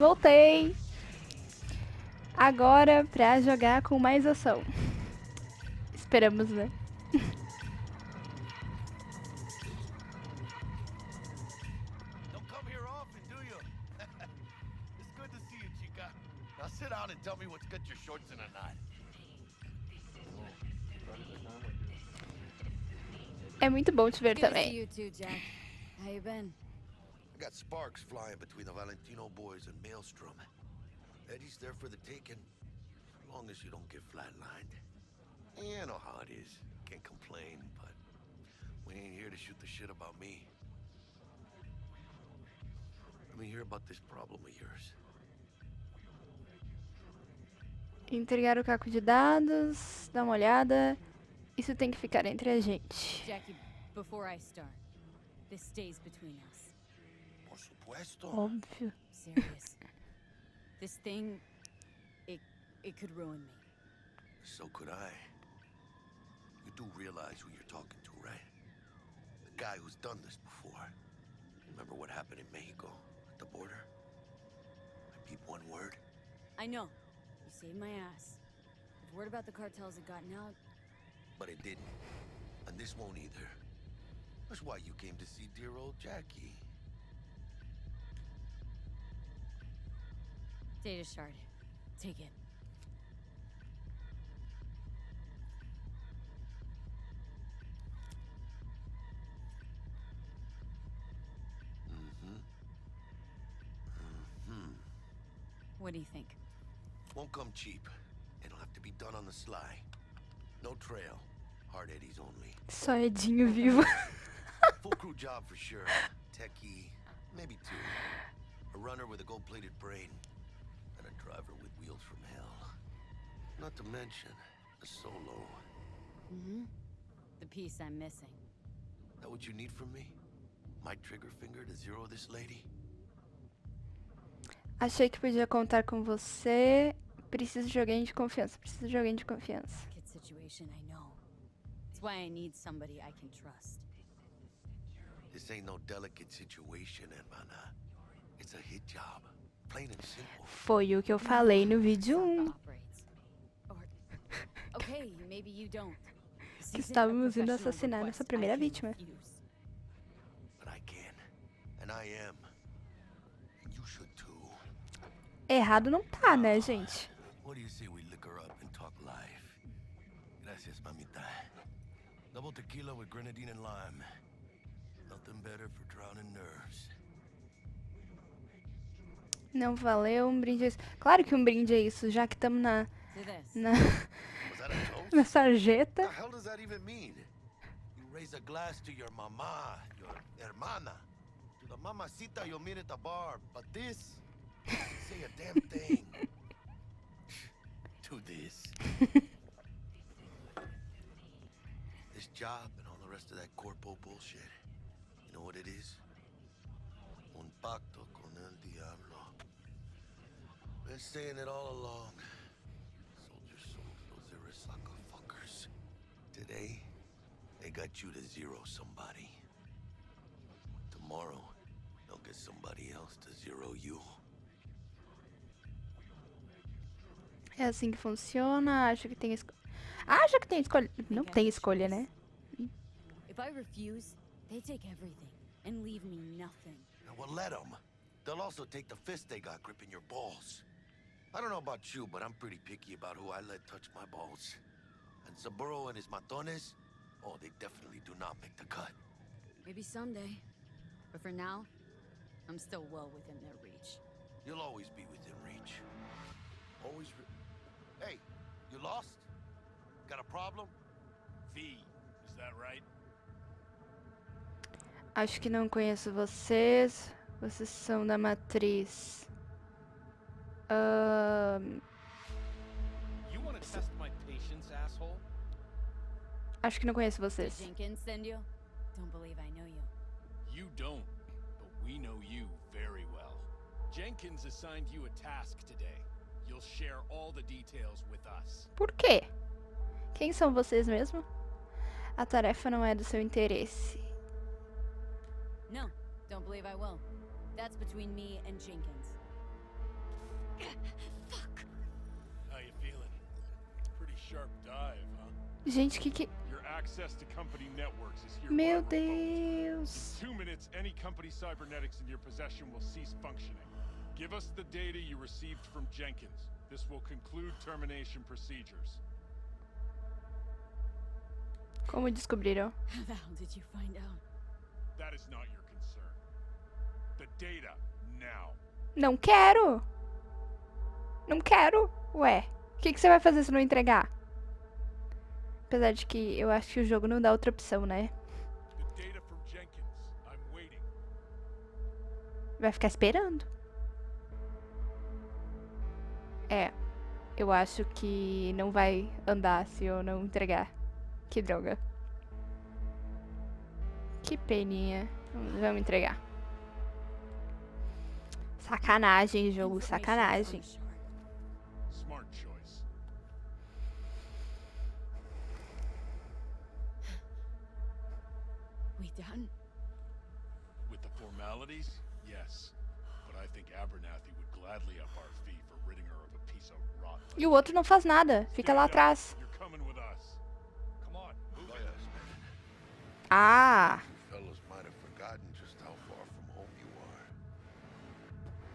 Voltei! Agora pra jogar com mais ação. Esperamos, né? Don't come here often, do you? It's good to see you, chica. Now sit down and tell me what's got your shorts in a knot. É muito bom te ver Good to see também. you too, Jack. How you been? I got sparks flying between the Valentino boys and Maelstrom. Eddie's there for the taking, as long as you don't get flatlined. You know how it is. Can't complain, but we ain't here to shoot the shit about me. Let me hear about this problem of yours. Entregar o caco de dados, dá uma olhada. Isso tem que ficar entre a gente. Jackie, before I start, this stays between us. Por supuesto. Óbvio. Serious. This thing, it could ruin me. So could I. You do realize who you're talking to, right? The guy who's done this before. Remember what happened in Mexico, at the border? I peep one word. I know. You saved my ass. If word about the cartels had gotten out... But it didn't. And this won't either. That's why you came to see dear old Jackie. Data shard. Take it. What do you think? Won't come cheap. It'll have to be done on the sly. No trail. Hard eddies only. Só Edinho vivo. Full crew job for sure. Techie, maybe two. A runner with a gold-plated brain. And a driver with wheels from hell. Not to mention, a solo. Mm-hmm. The piece I'm missing. That what you need from me? My trigger finger to zero this lady? Achei que podia contar com você. Preciso de alguém de confiança. Preciso de alguém de confiança. Kid situation, I know. It's why I need somebody I can trust. This ain't no delicate situation, hermana. It's a hit job. Plain and simple. Foi o que eu falei no vídeo 1. Operates. Or... Okay, maybe you don't. This Que isn't a estávamos indo professional assassinar request nossa primeira I can vítima. refuse. But I can. And I am. And you should too. Errado não tá, né, gente? What do you say we liquor up and talk life? Gracias, mamita. Double tequila with grenadine and lime. Nothing better for drowning nerves. Não valeu, um brinde é isso. Claro que um brinde é isso, já que estamos na To this. Was that a toast? na What sarjeta. the hell does that even mean? You raise a glass to your mama, your hermana, to the mamacita you'll meet at the bar. But this, say a damn thing. To this. This job and all the rest of that corpo bullshit. You know what it is? Un pacto con el diablo. Been saying it all along. Soldier souls, those Arasaka fuckers. Today, they got you to zero somebody. Tomorrow, they'll get somebody else to zero you. É assim que funciona. Acho que tem escolha. Acho que tem escolha. Não tem escolha, né? If I refuse, they take everything and leave me nothing. Now, well, let them. They'll also take the fist they got gripping your balls. I don't know about you, but I'm pretty picky about who I let touch my balls. And Saburo and his matones, oh, they definitely do not make the cut. Maybe someday. But for now, I'm still well within their reach. You'll always be within reach. Always. Hey, you lost? Got a problem? V, is that right? Acho que não conheço vocês. Vocês são da matriz. You want to test my patience, asshole? Acho que não conheço Did vocês. Jenkins send you? Don't believe I know you. You don't, but we know you very well. Jenkins assigned you a task today. You'll share all the details with us. Por quê? Quem são vocês mesmo? A tarefa não é do seu interesse. No, don't believe I will. That's between me and Jenkins. sharp dive, huh? Gente, que... Your access to company networks is hereby Meu revoked. Deus. In 2 minutes, any company cybernetics in your possession will cease functioning. Give us the data you received from Jenkins. This will conclude termination procedures. Como descobriram? How the hell did you find out? That is not your concern. The data, now. Não quero. Não quero. Ué, o que você vai fazer se não entregar? Apesar de que eu acho que o jogo não dá outra opção, né? The data from Jenkins. I'm waiting. Vai ficar esperando. É, eu acho que não vai andar se eu não entregar. Que droga. Que peninha. Vamos entregar. Sacanagem, jogo, sacanagem. Smart choice. We done? With the formalities, yes. But I think Abernathy would gladly up our fee for ridding her of a piece of rot. E o outro não faz nada. Fica lá atrás. You're coming with us. Come on, move it. Ah. You fellas might have forgotten just how far from home you are.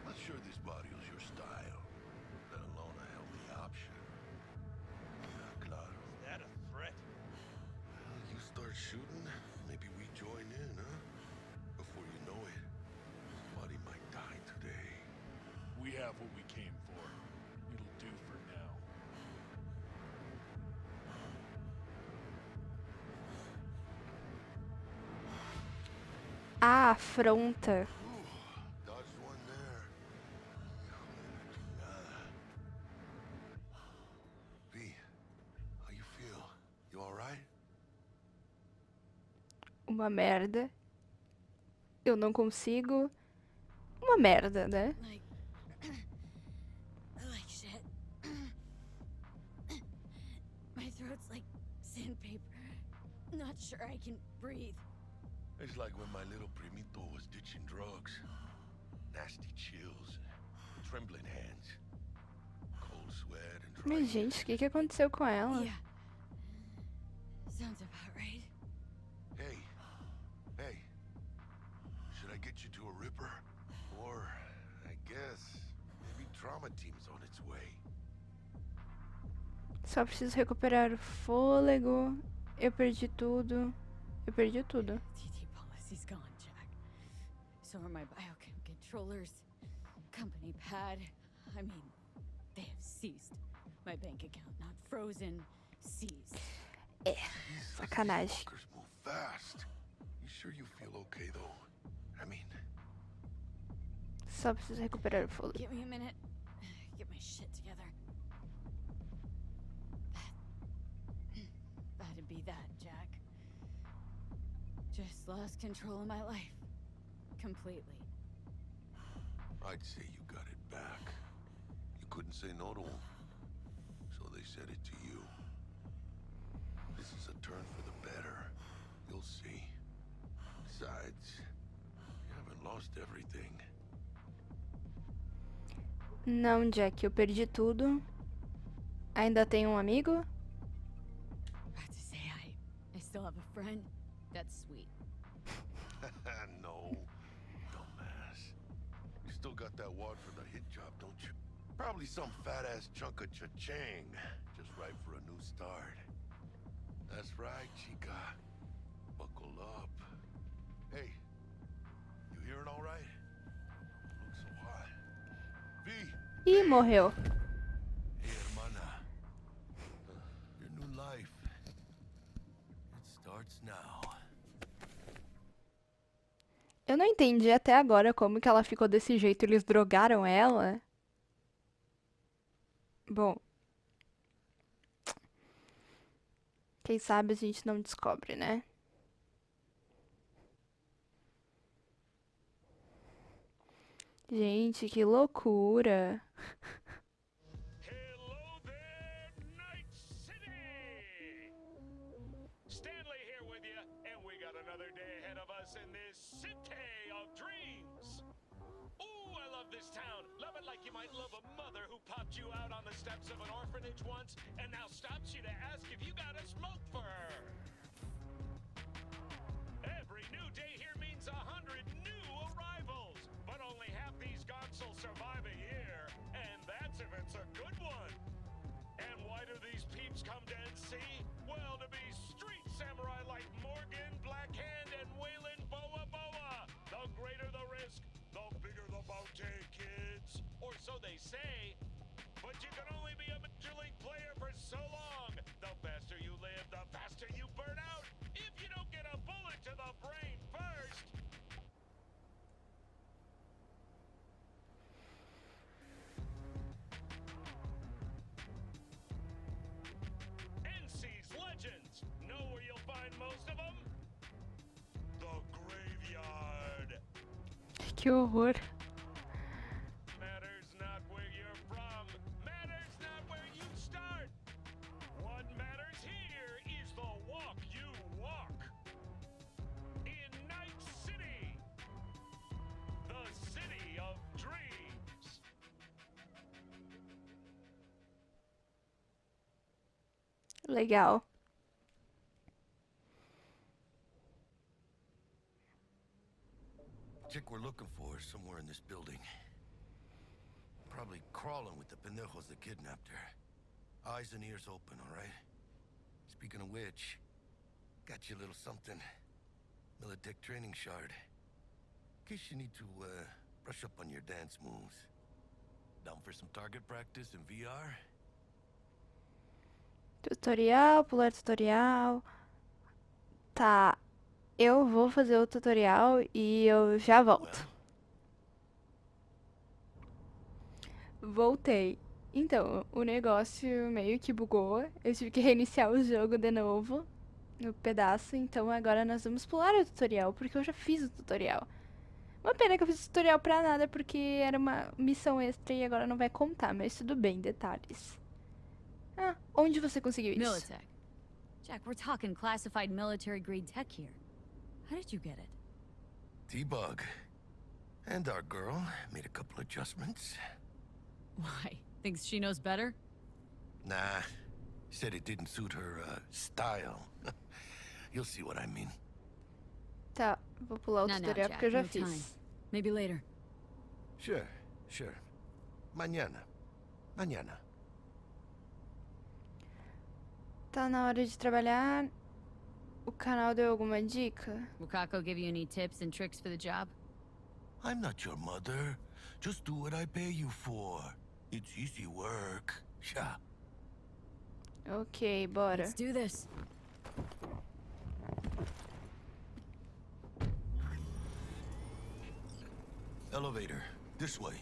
Not sure this body's your style, let alone a healthy option. Claro. Is that a threat? Well, you start shooting, maybe we join in, huh? Before you know it, somebody might die today. We have what we came for. It'll do for now. A afronta. Dodged one there. V, how you feel? You alright? Uma merda. Eu não consigo. Uma merda, né? Like shit. My throat's like sandpaper. Not sure I can breathe. It's like when my little primito was ditching drugs. Nasty chills, trembling hands, cold sweat and dry. Mas, gente, o que aconteceu com ela? Yeah. Sounds about right. Hey, hey, should I get you to a ripper? Or, I guess, maybe trauma team's on its way. Só preciso recuperar o fôlego. Eu perdi tudo. Eu perdi tudo. TT policy's gone, Jack. So are my biochem controllers. Company pad. I mean, they have ceased. My bank account not frozen. Ceased. É, sacanagem. Fuckers move fast. You sure you feel okay though? I mean, Só preciso recuperar o fôlego. Give me a minute. Get my shit together. That'd be that, Jack. Just lost control of my life. Completely. I'd say you got it back. You couldn't say no to them, so they said it to you. This is a turn for the better. You'll see. Besides, you haven't lost everything. Não, Jack, eu perdi tudo. Ainda tenho um amigo? About to say I still have a friend. That's sweet. No, dumbass. You still got that wad for the hit job, don't you? Probably some fat-ass chunk of cha-ching. Just right for a new start. That's right, chica. Buckle up. Hey, you hearing all right? Looks so hot. V! Ih, morreu. Hey, hermana. Your new life. It starts now. Eu não entendi até agora como que ela ficou desse jeito. Eles drogaram ela? Bom. Quem sabe a gente não descobre, né? Gente, que loucura. Hello there, Night City! Stanley here with you, and we got another day ahead of us in this city of dreams. Ooh, I love this town. Love it like you might idol of a mother who popped you out on the steps of an orphanage once and now stops you to ask if you got a smoke for her. Every new day here means 100 new arrivals, but only half these gonks will survive a year, and that's if it's a good one. And why do these peeps come to NC? Well, to be street samurai like Morgan, Blackhand, and Waylon Boa Boa. The greater the risk, the bigger the bounty, kids. Or so they say. But you can only be a Major League player for so long. The faster you live, the faster you burn out. If you don't get a bullet to the brain first. NC's legends. Know where you'll find most of them? The graveyard. Que horror. Matters not where you're from. Matters not where you start. What matters here is the walk you walk. In Night City. The city of dreams. Legal. Chick we're looking for is somewhere in this building. Probably crawling with the pendejos that kidnapped her. Eyes and ears open, all right? Speaking of which, got you a little something. Militech training shard. In case you need to, brush up on your dance moves. Down for some target practice in VR? Tutorial, pular tutorial. Tá. Eu vou fazer o tutorial e eu já volto. Voltei. Então, o negócio meio que bugou. Eu tive que reiniciar o jogo de novo. No pedaço. Então agora nós vamos pular o tutorial. Porque eu já fiz o tutorial. Uma pena que eu fiz o tutorial pra nada. Porque era uma missão extra e agora não vai contar. Mas tudo bem, detalhes. Ah, onde você conseguiu isso? Militech. Jack, we're talking classified military grade tech here. How did you get it? T-Bug. And our girl made a couple adjustments. Why? Thinks she knows better? Nah. Said it didn't suit her, style. You'll see what I mean. Tá, vou pular o Not now, tutorial Jack. porque eu já No fiz. time. Maybe later. Sure, sure. Mañana. Mañana. Tá na hora de trabalhar. O canal deu alguma dica? Will Kako give you any tips and tricks for the job? I'm not your mother. Just do what I pay you for. It's easy work. Sha. Ok, bora. Let's do this. Elevator. This way.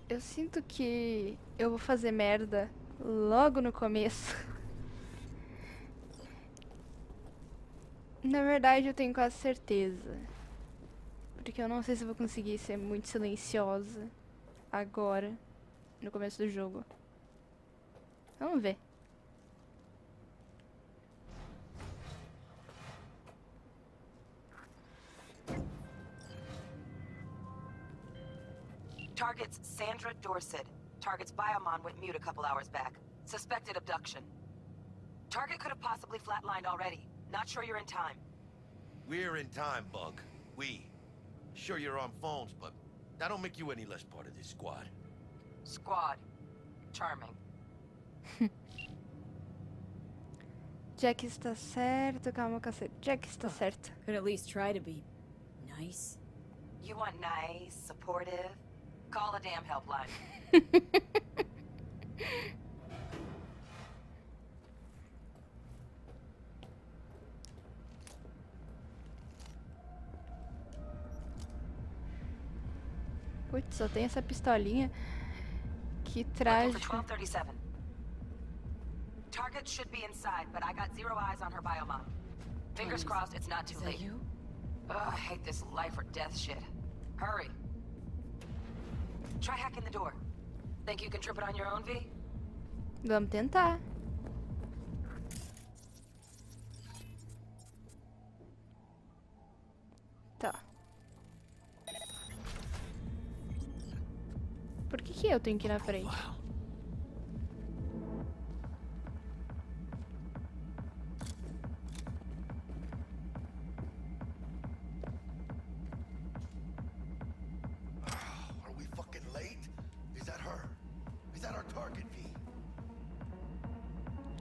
Eu sinto que eu vou fazer merda logo no começo. Na verdade, eu tenho quase certeza. Porque eu não sei se eu vou conseguir ser muito silenciosa agora, no começo do jogo. Vamos ver. Target's Sandra Dorset. Target's biomon went mute a couple hours back. Suspected abduction. Target could have possibly flatlined already. Not sure you're in time. We're in time, Bug. We. Sure you're on phones, but that don't make you any less part of this squad. Squad. Charming. Jack está certo, calma, cacete. Jack está certo. Could at least try to be nice. You want nice, supportive? Call a damn helpline. Putz, só tem essa pistolinha. Que Looking traje. for 1237. Target should be inside, but I got zero eyes on her biomon. Fingers crossed it's not too Is that late. you? Ugh, I hate this life or death shit. Hurry. Try hacking the door. Think you can trip it on your own, V? Vamos tentar. Tá. Por que eu tenho que ir na frente? Are we fucking late? Is that her? Is that our target, V?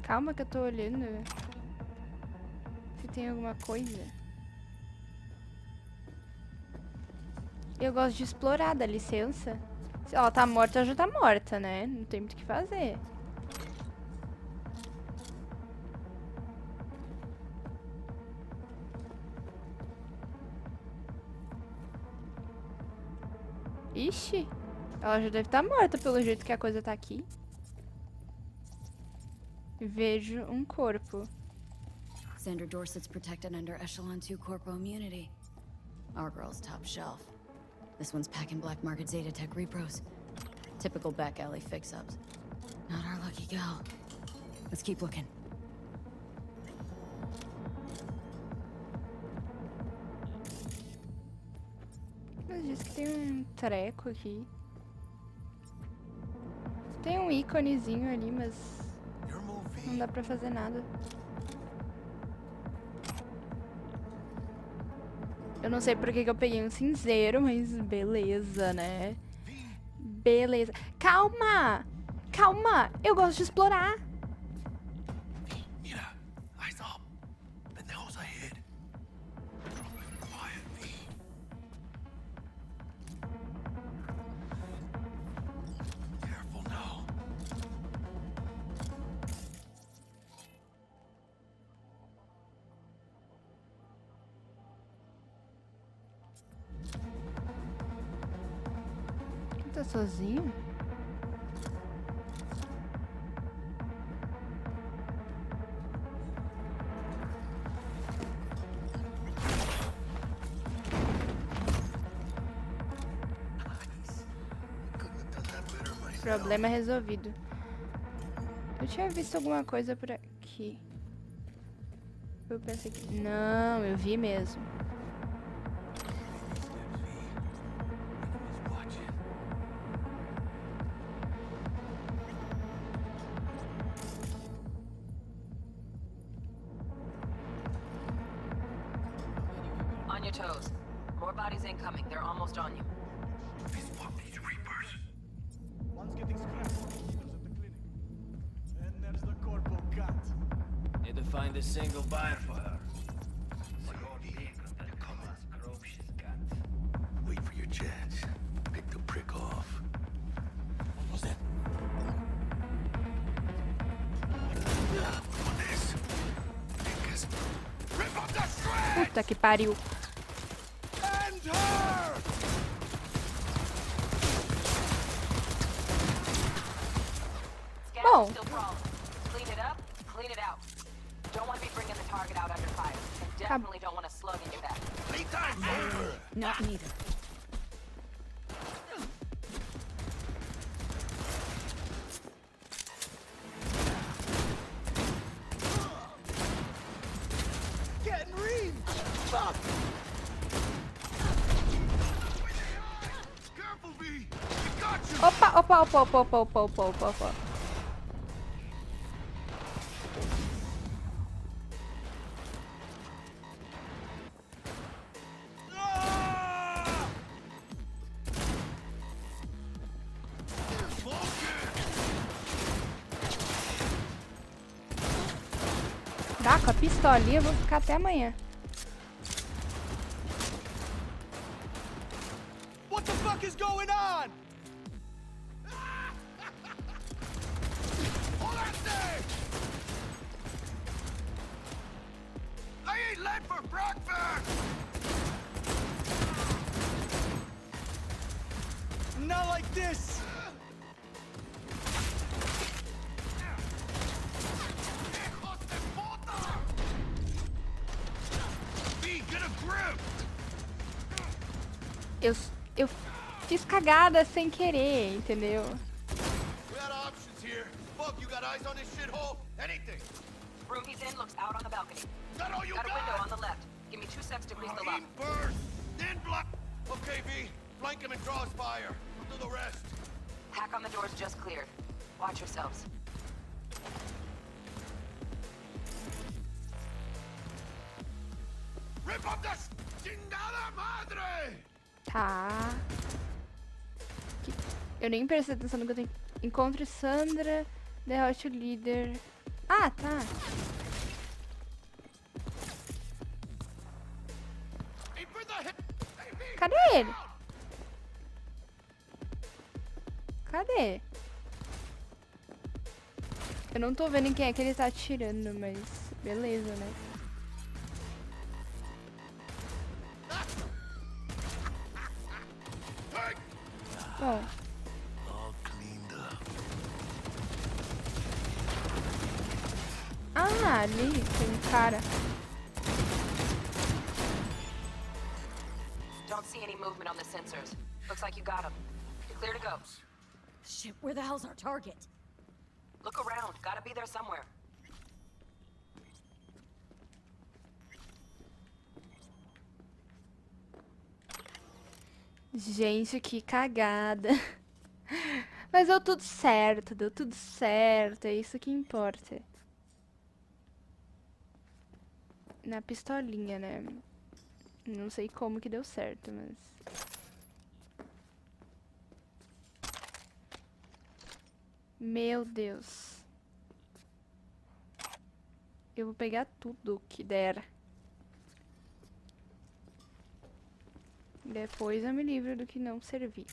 Calma que eu tô olhando. Se tem alguma coisa. Eu gosto de explorar, dá licença. Se ela tá morta, ela já tá morta, né? Não tem muito o que fazer. Ixi, ela já deve estar morta pelo jeito que a coisa tá aqui. Vejo um corpo. Sandra Dorset's protected under Echelon 2 Corpo immunity. Our girl's top shelf. This one's packing black market Zeta Tech repros. Typical back alley fix-ups. Not our lucky gal. Let's keep looking. Mas diz que tem um treco aqui. Tem um íconezinho ali, mas Your movie. não dá pra fazer nada. Eu não sei por que eu peguei um cinzeiro, mas beleza, né? Beleza. Calma! Calma! Eu gosto de explorar. Mira, eyes up. Pendejos ahead. Quiet, V. Careful now. Tá sozinho? Problema resolvido. Eu tinha visto alguma coisa por aqui. Eu pensei que... Não, eu vi mesmo. On your toes. More bodies incoming. They're almost on you. These fucking reapers. One's getting scrapped from the heaters at the clinic. And there's the corpo cat. Need to find a single buyer for her. Wait for your chance. Pick the prick off. What was that? On this. Pick rip up the shred! Puta que pariu. End her! Bom. Still crawling. Clean it up, clean it out. Don't want to be bringing the target out under fire. And definitely don't want a slug in your back. Playtime's over! Not neither. Getting reamed! Fuck! Careful, V! We got you! Opa, opa, opa, opa, opa, opa, opa, opa, opa. Ah! Dá, com a pistolinha eu vou ficar até amanhã. What the fuck is going on? Hold that thing! I ate lead for breakfast! Not like this! Hijos de puta! V, get a grip! Eu fiz cagada sem querer, entendeu? We got options here. Fuck, you got eyes on this shithole? Anything! Room he's in looks out on the balcony. Got all you Got a window on got! the left. Give me 2 seconds to grease the lock. Aim first, then block. Okay, V, flank him and draw his fire. We'll do the rest. Hack on the doors just cleared. Watch yourselves. Rip up this chingada madre! Tá. Eu nem prestei atenção no que eu tenho. Encontre Sandra, derrote o líder. Ah, tá. Cadê ele? Cadê? Eu não tô vendo em quem é que ele tá atirando, mas beleza, né? Bom. All cleaned up. Ah, ali tem um cara. Don't see any movement on the sensors. Looks like you got him. You're clear to go. Shit, where the hell's our target? Look around. Gotta be there somewhere. Gente, que cagada. Mas deu tudo certo, deu tudo certo. É isso que importa. Na pistolinha, né? Não sei como que deu certo, mas... Meu Deus. Eu vou pegar tudo que der. Depois eu me livro do que não servir.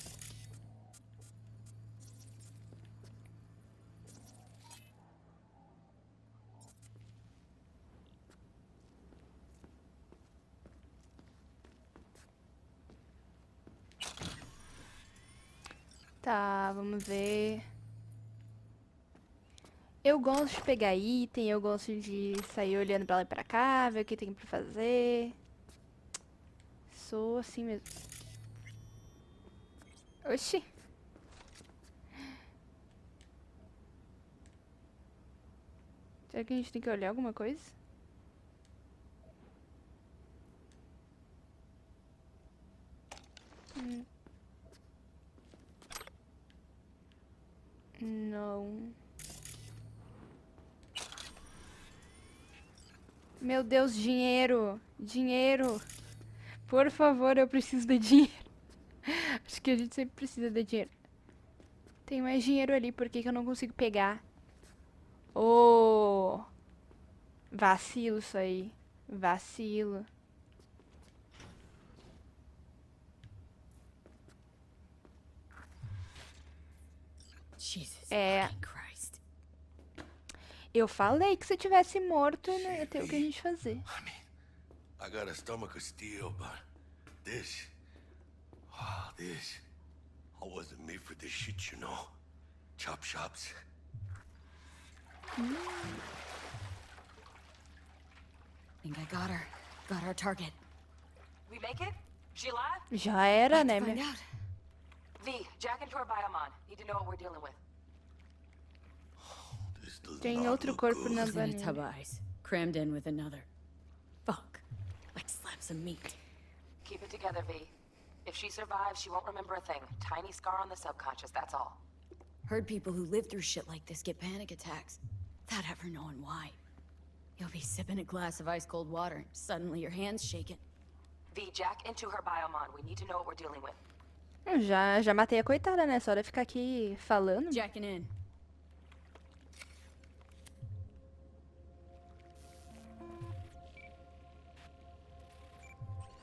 Tá, vamos ver. Eu gosto de pegar item, eu gosto de sair olhando pra lá e pra cá, ver o que tem pra fazer. Sou assim mesmo. Oxi. Será que a gente tem que olhar alguma coisa? Não. Meu Deus, dinheiro! Dinheiro! Por favor, eu preciso de dinheiro. Acho que a gente sempre precisa de dinheiro. Tem mais dinheiro ali, por que que eu não consigo pegar? Oh! Vacilo isso aí. Vacilo. Jesus É. fucking Christ. Eu falei que se eu tivesse morto, não ia ter o que a gente fazer. I mean, I got a stomach of steel, but this, I wasn't made for this shit, you know. Chop shops. Think I got her. Got our target. We make it? She alive? Já era, né, Find minha? out. V, jack into her biomon. Need to know what we're dealing with. This does Tem not outro look corpo good. na She's in a tub banana. of ice, crammed in with another. Fuck. Like slabs of meat. Keep it together, V. If she survives, she won't remember a thing. Tiny scar on the subconscious, that's all. Heard people who live through shit like this get panic attacks, without ever knowing why. You'll be sipping a glass of ice-cold water, and suddenly your hand's shaking. V, jack into her biomon. We need to know what we're dealing with. Eu já matei a coitada, né? Só de ficar aqui falando. Jacking in.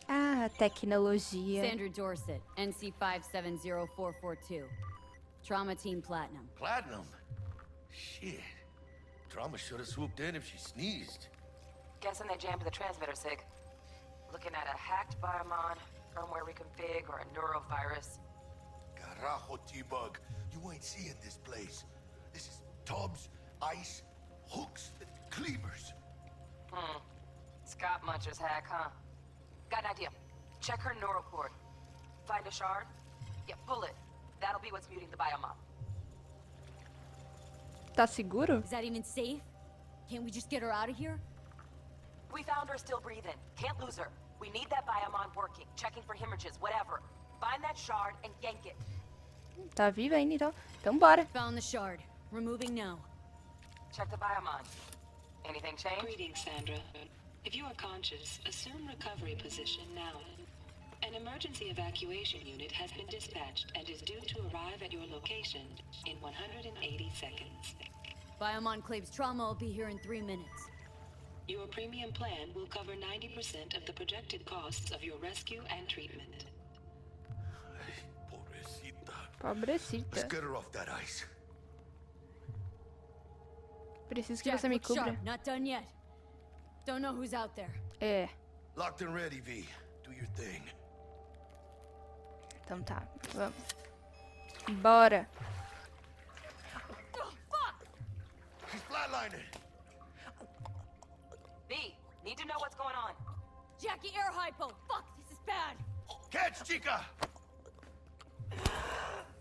Ah, tecnologia. Sandra Dorset, NC 570442. Trauma Team Platinum. Platinum? Shit. Trauma should have swooped in if she sneezed. Guessing they jammed the transmitter, Sig. Looking at a hacked biomon, firmware reconfig, or a neurovirus. Carajo, T-Bug. You ain't seeing this place. This is tubs, ice, hooks, cleavers. Scott Muncher's hack, huh? Got an idea. Check her neural cord. Find a shard? Yeah, pull it. That'll be what's muting the biomon. Tá seguro? Is that even safe? Can't we just get her out of here? We found her still breathing. Can't lose her. We need that biomon working, checking for hemorrhages, whatever. Find that shard and yank it. Tá viva ainda, então. Então bora. Found the shard. Removing now. Check the biomon. Anything change? Greetings, Sandra. If you are conscious, assume recovery position now. An emergency evacuation unit has been dispatched and is due to arrive at your location in 180 seconds. Biomon claims trauma will be here in 3 minutes. Your premium plan will cover 90% of the projected costs of your rescue and treatment. Pobrecita. Let's get her off that ice. Preciso que Jack, você me look cubra. sharp. Not done yet. Don't know who's out there. É. Locked and ready, V. Do your thing. Então tá. Vamos. Bora. She's flatlining. V, need to know what's going on. Jackie, air hypo. Fuck, this is bad. Catch, chica!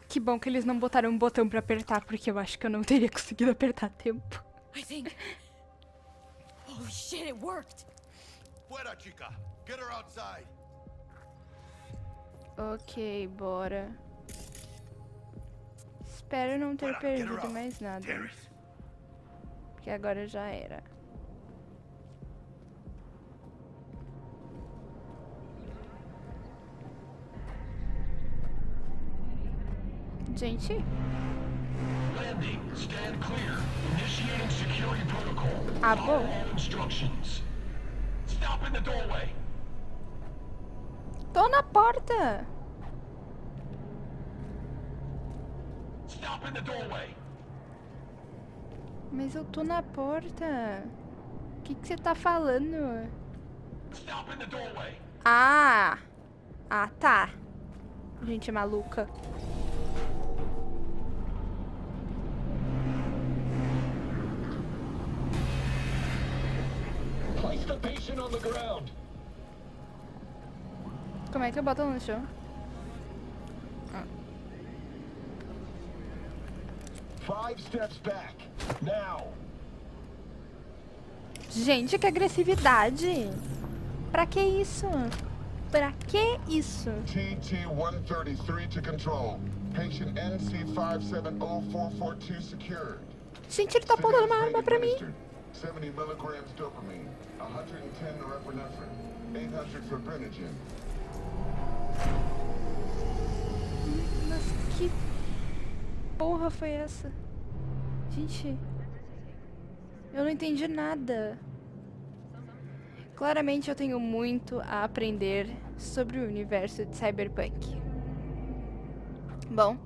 Que bom que eles não botaram um botão pra apertar, porque eu acho que eu não teria conseguido apertar a tempo. I think. Holy shit, it worked. Fuera, chica. Get her outside. Ok, bora. Espero não ter perdido mais nada. Porque agora já era. Gente, Landing. Stand clear. Initiating security protocol. Ah, Follow bom. all instructions. Stop in the doorway. tô na porta. Stop in the doorway. Mas eu tô na porta. O que você tá falando? Stop in the doorway. Ah! Ah, tá. Gente maluca. Place the patient on the ground. Como é que eu boto no chão? 5 steps back. Now. Gente, que agressividade. Pra que isso? Pra que isso? TT-133 to control. Patient NC570442 secured. Gente, ele tá apontando uma arma pra mim. 70 milligrams dopamine, 110 norepinephrine, 800 fibrinogen. Mas que porra foi essa? Gente, eu não entendi nada. Claramente eu tenho muito a aprender sobre o universo de Cyberpunk. Bom.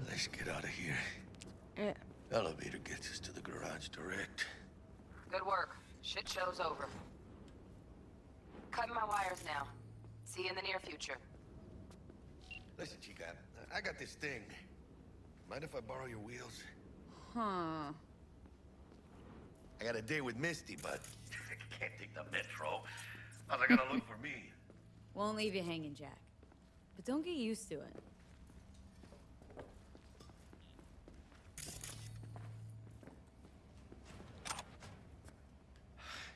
Let's get out of here. É. Elevator gets us to the garage direct. Good work. Shit show's over. Cutting my wires now. See you in the near future. Listen, chica, I got this thing. Mind if I borrow your wheels? Huh. I got a date with Misty, but I can't take the metro. How's I gonna look for me? Won't leave you hanging, Jack. But don't get used to it.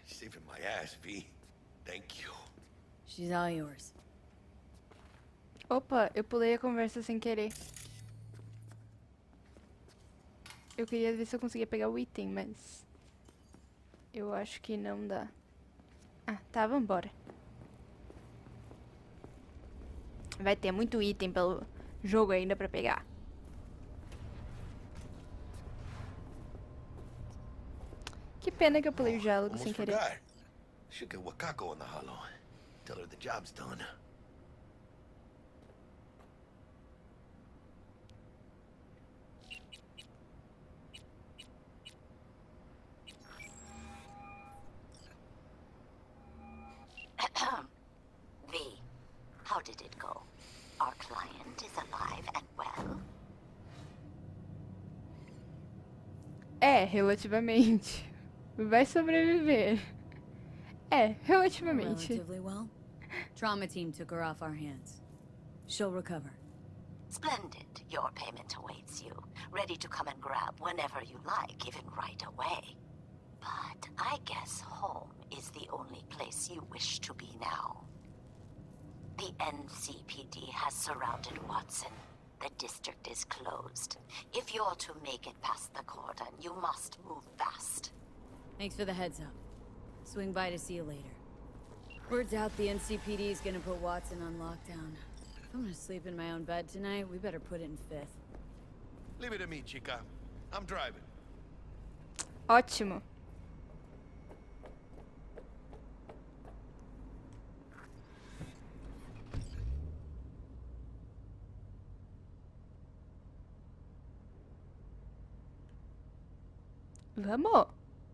You're saving my ass, V. Thank you. She's all yours. Opa, eu pulei a conversa sem querer. Eu queria ver se eu conseguia pegar o item, mas eu acho que não dá. Ah, tá, vambora. Vai ter muito item pelo jogo ainda pra pegar. Que pena que eu pulei o diálogo sem Almost querer. forgot. Should get Wakako on the hollow. Tell her the job's done. V, how did it go? Our client is alive and well? É, relativamente. Vai sobreviver. É, relativamente. Relatively well. Trauma team took her off our hands. She'll recover. Splendid. Your payment awaits you, ready to come and grab whenever you like, even right away. But I guess home is the only place you wish to be now. The NCPD has surrounded Watson. The district is closed. If you're to make it past the cordon, you must move fast. Thanks for the heads up. Swing by to see you later. Word's out the NCPD is gonna put Watson on lockdown. If I'm gonna sleep in my own bed tonight, we better put it in 5th. Leave it to me, chica. I'm driving. Ótimo. Vamos!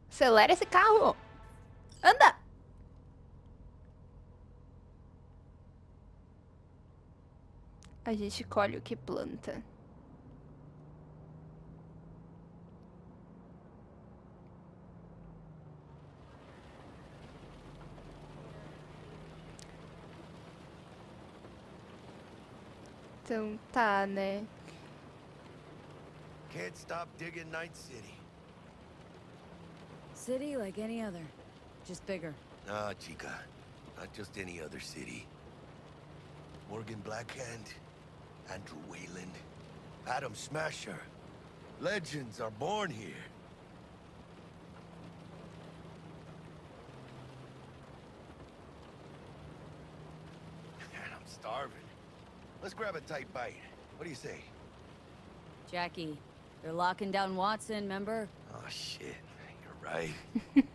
Acelera esse carro! Anda! A gente colhe o que planta. Então tá, né? Can't stop digging Night City. City like any other, just bigger. Nah, chica. Not just any other city. Morgan Blackhand, Andrew Wayland, Adam Smasher. Legends are born here. Man, I'm starving. Let's grab a tight bite. What do you say? Jackie, they're locking down Watson, remember? Oh, shit. You're right. Is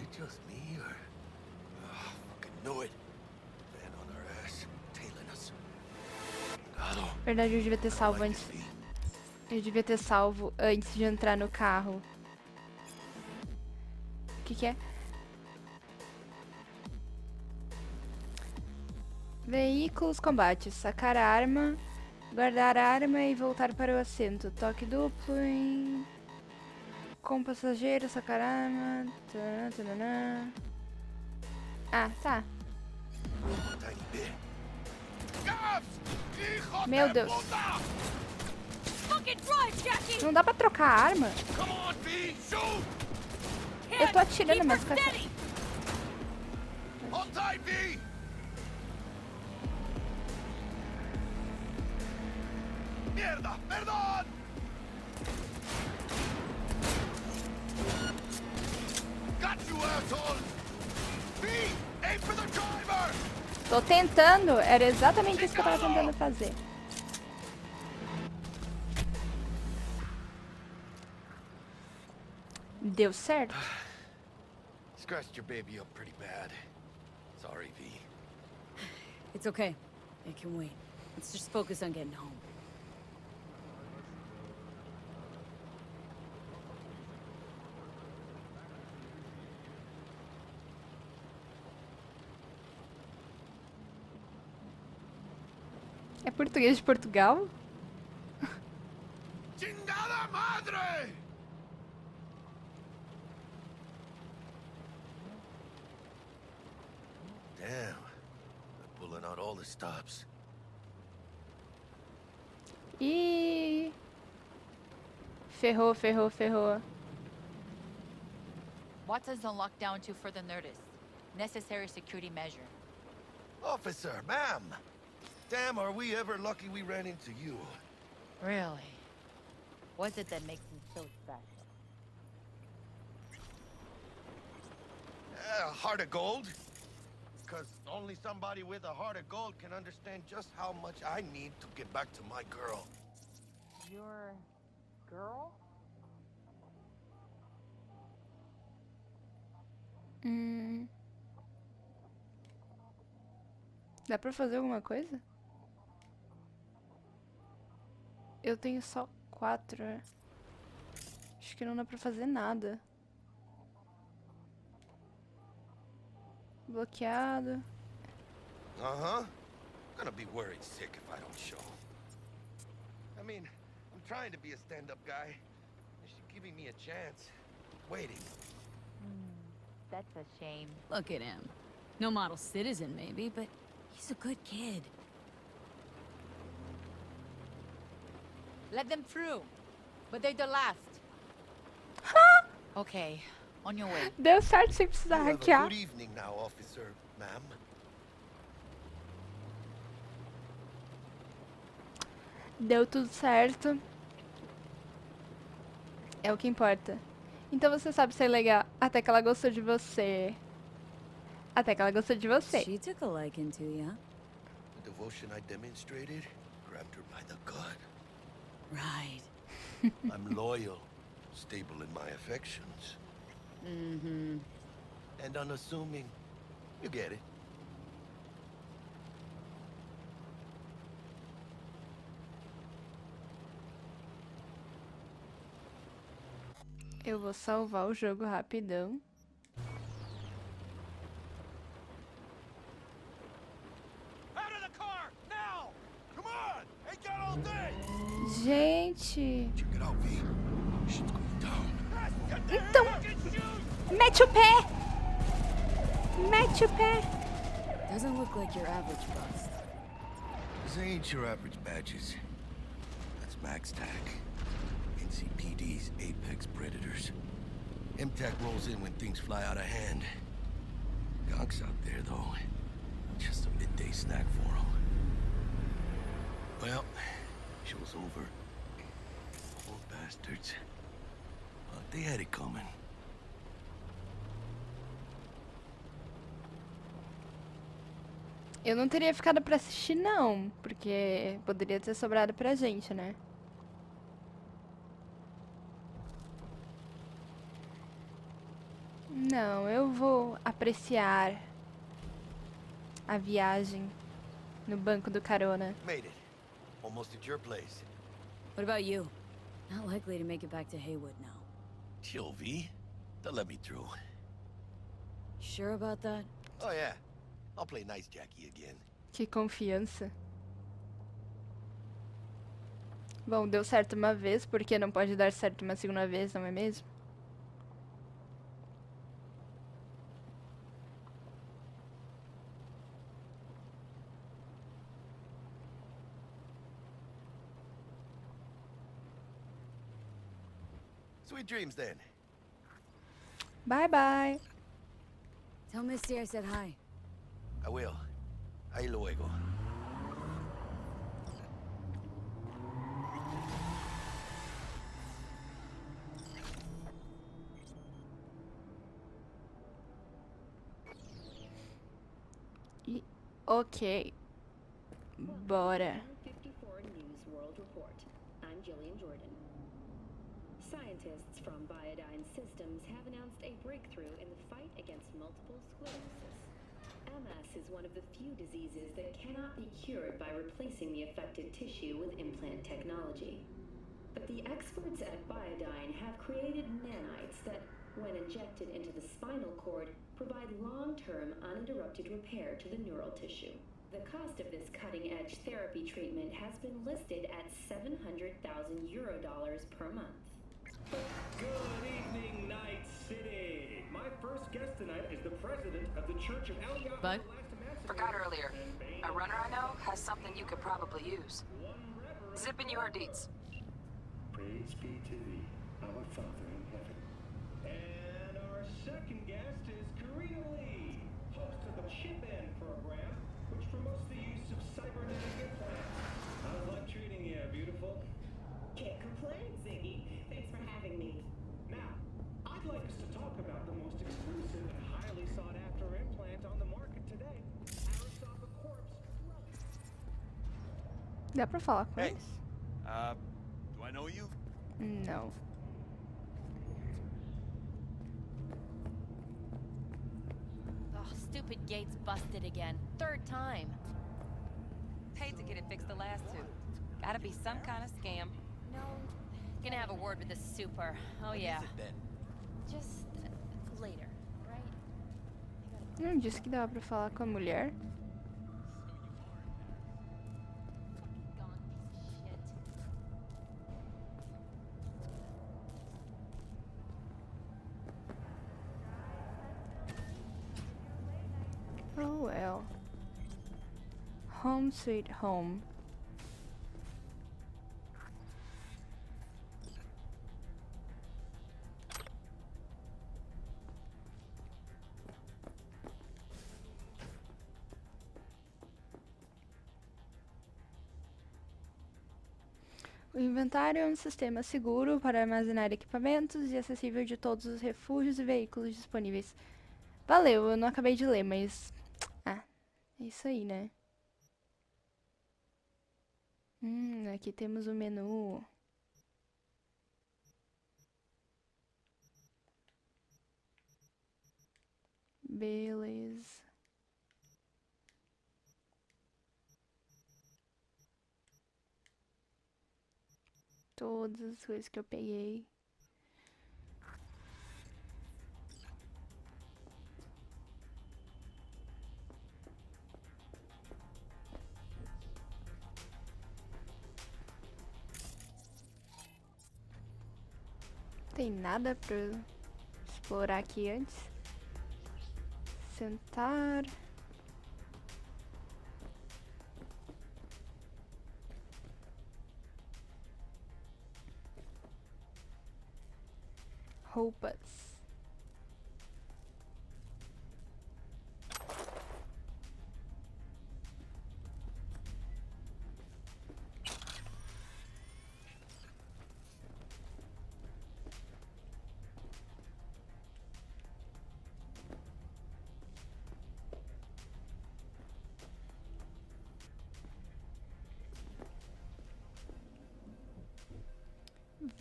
it just me, or... Oh, fucking knew it. Man on our ass, tailing us. Na verdade, eu devia ter salvo antes. Eu devia ter salvo antes de entrar no carro. O que é? Veículos, combate. Sacar a arma, guardar a arma e voltar para o assento. Toque duplo em... Com passageiro, sacar a arma... Ah, tá. Meu Deus. Não dá pra trocar a arma? Eu tô atirando, mas... Mierda, perdón! Got you, asshole! B, aim for the driver! Tô tentando, era exatamente isso que eu tava tentando fazer. Deu certo? Scratched your baby up pretty bad. Sorry, V. It's okay. It can wait. Let's just focus on getting home. É português de Portugal? Chingada madre! Damn. They're pulling out all the stops. Ih! Ferrou, ferrou, ferrou. Watson's on lockdown to further notice. Necessary security measure. Officer, ma'am! Damn, are we ever lucky we ran into you. Really? What's it that makes him so special? A heart of gold? Because only somebody with a heart of gold can understand just how much I need to get back to my girl. Your girl? Dá pra fazer alguma coisa? Eu tenho só 4. Acho que não dá pra fazer nada. Bloqueado. Uh-huh. Gonna be worried sick if I don't show. I mean, I'm trying to be a stand-up guy. She's giving me a chance. Waiting. That's a shame. Look at him. No model citizen, maybe, but he's a good kid. Let them through. But they're the last. Okay. On your way. Deu certo sem precisar You have a hackear. good evening now, officer, ma'am. Deu tudo certo. É o que importa. Então você sabe ser legal. Até que ela gostou de você. Até que ela gostou de você. She took a liking to ya. The devotion I demonstrated grabbed her by the gut. Right. I'm loyal, stable in my affections, Mm-hmm. and unassuming. You get it. Eu vou salvar o jogo rapidão. Out of the car, now! Come on! Ain't got all day! Gente. Check it out, V. Shit's going down. Então, mete o pé. Mete o pé. Doesn't look like your average bust. These ain't your average badges. That's Max TAC. NCPD's apex predators. MTAC rolls in when things fly out of hand. Gonk's out there, though. Just a midday snack for him. Well, show's over. Poor bastards. But they had it coming. Eu não teria ficado pra assistir, não. Porque poderia ter sobrado pra gente, né? Não, eu vou apreciar a viagem no banco do carona. Made it. Almost at your place. What about you? Not likely to make it back to Haywood now. Chill, V. They'll let me through. Sure about that? Oh, yeah. I'll play nice Jackie again. Que confiança. Bom, deu certo uma vez, porque não pode dar certo uma segunda vez, não é mesmo? Sweet dreams, then. Bye, bye. Tell Misty I said hi. I will. Ahí luego. Ok. Bora. 54 News World Report. I'm Jillian Jordan. Scientists from Biodyne Systems have announced a breakthrough in the fight against multiple sclerosis. MS is one of the few diseases that cannot be cured by replacing the affected tissue with implant technology. But the experts at Biodyne have created nanites that, when injected into the spinal cord, provide long-term uninterrupted repair to the neural tissue. The cost of this cutting-edge therapy treatment has been listed at €700,000 per month. Good evening, Night City. My first guest tonight is the president of the Church of Eliyahu. Bud? Forgot earlier. A runner I know has something you could probably use. Zip in your deets. Praise be to thee, our Father in heaven. And our second guest is Karina Lee, host of the Chip-In program, which promotes the use of cybernetic implants. How's life treating you, beautiful? Can't complain, Ziggy. Thanks for having me. Now, I'd like us to talk about the most exclusive and highly sought-after implant on the market today, Aristotle Corpse. Dá pra falar com Hey. eles? Do I know you? Não. Oh, stupid gate's busted again. Third time. Paid to get it fixed the last two. Gotta be some kind of scam. No. Gonna have a word with the super. Oh, yeah. Just later, right? Não disse que dava pra falar com a mulher? Gone piece of shit. Oh well. Home sweet home. O inventário é um sistema seguro para armazenar equipamentos e acessível de todos os refúgios e veículos disponíveis. Valeu, eu não acabei de ler, mas... Ah, é isso aí, né? Aqui temos o menu. Beleza. Todas as coisas que eu peguei. Tem nada pra eu explorar aqui antes. Sentar. Roupas.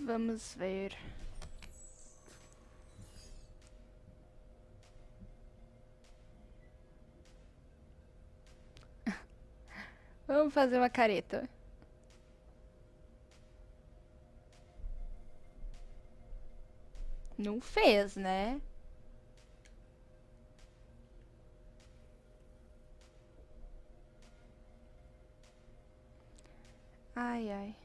Vamos ver. Vamos fazer uma careta. Não fez, né? Ai, ai.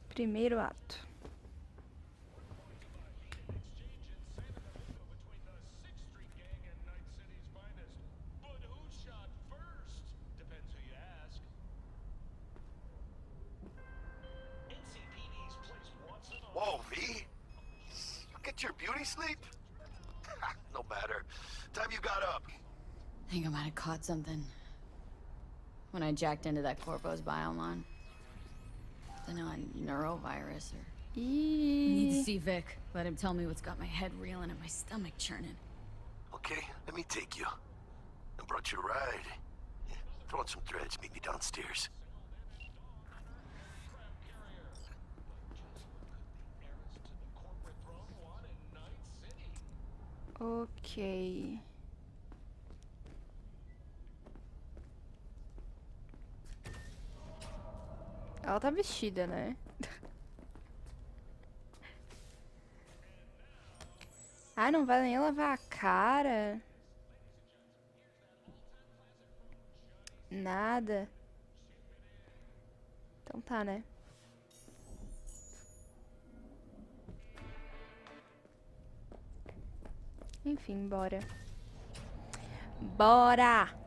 Primeiro ato. Whoa, V? You get your beauty sleep? No matter. Time you got up. I think I might have caught something when I jacked into that Corpo's biomon. I don't know, a neurovirus or... Need to see Vic. Let him tell me what's got my head reeling and my stomach churning. Okay, let me take you. I brought you a ride. Yeah, throw on some threads, meet me downstairs. Ok. Ela tá vestida, né? Ah, não vai nem lavar a cara. Nada. Então tá, né? Enfim, bora. Bora!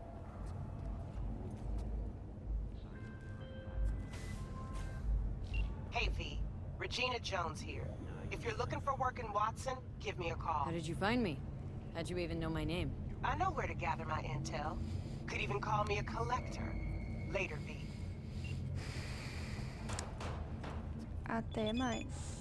Hey, V. Regina Jones here. If you're looking for work in Watson, give me a call. How did you find me? How'd you even know my name? I know where to gather my intel. Could even call me a collector. Later, V. Até mais.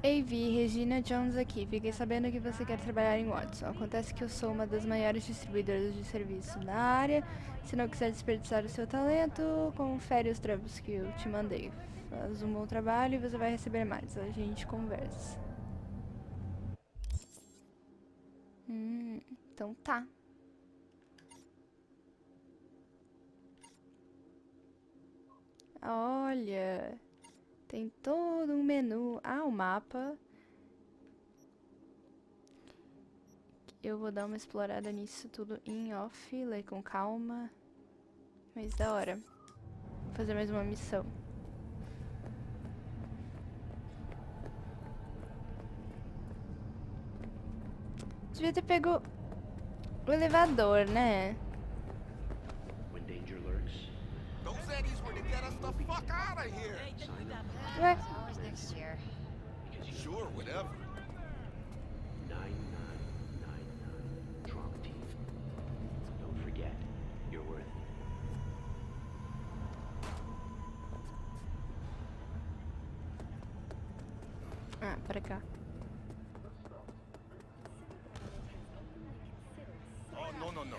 Ei, Vi, Regina Jones aqui. Fiquei sabendo que você quer trabalhar em Watson. Acontece que eu sou uma das maiores distribuidoras de serviço na área. Se não quiser desperdiçar o seu talento, confere os trampos que eu te mandei. Faz um bom trabalho e você vai receber mais. A gente conversa. Então tá. Olha, tem todo um menu. Ah, o mapa. eu vou dar uma explorada nisso tudo em off, ler com calma. Mas da hora. Vou fazer mais uma missão. Devia ter pego o elevador, né? When danger lurks, Those Eddies were to get us the fuck out of here. Ué? Next year. Sure, whatever. 9999 Trump teeth. Don't forget, you're worth it. Ah, para cá. Oh, no, no, no.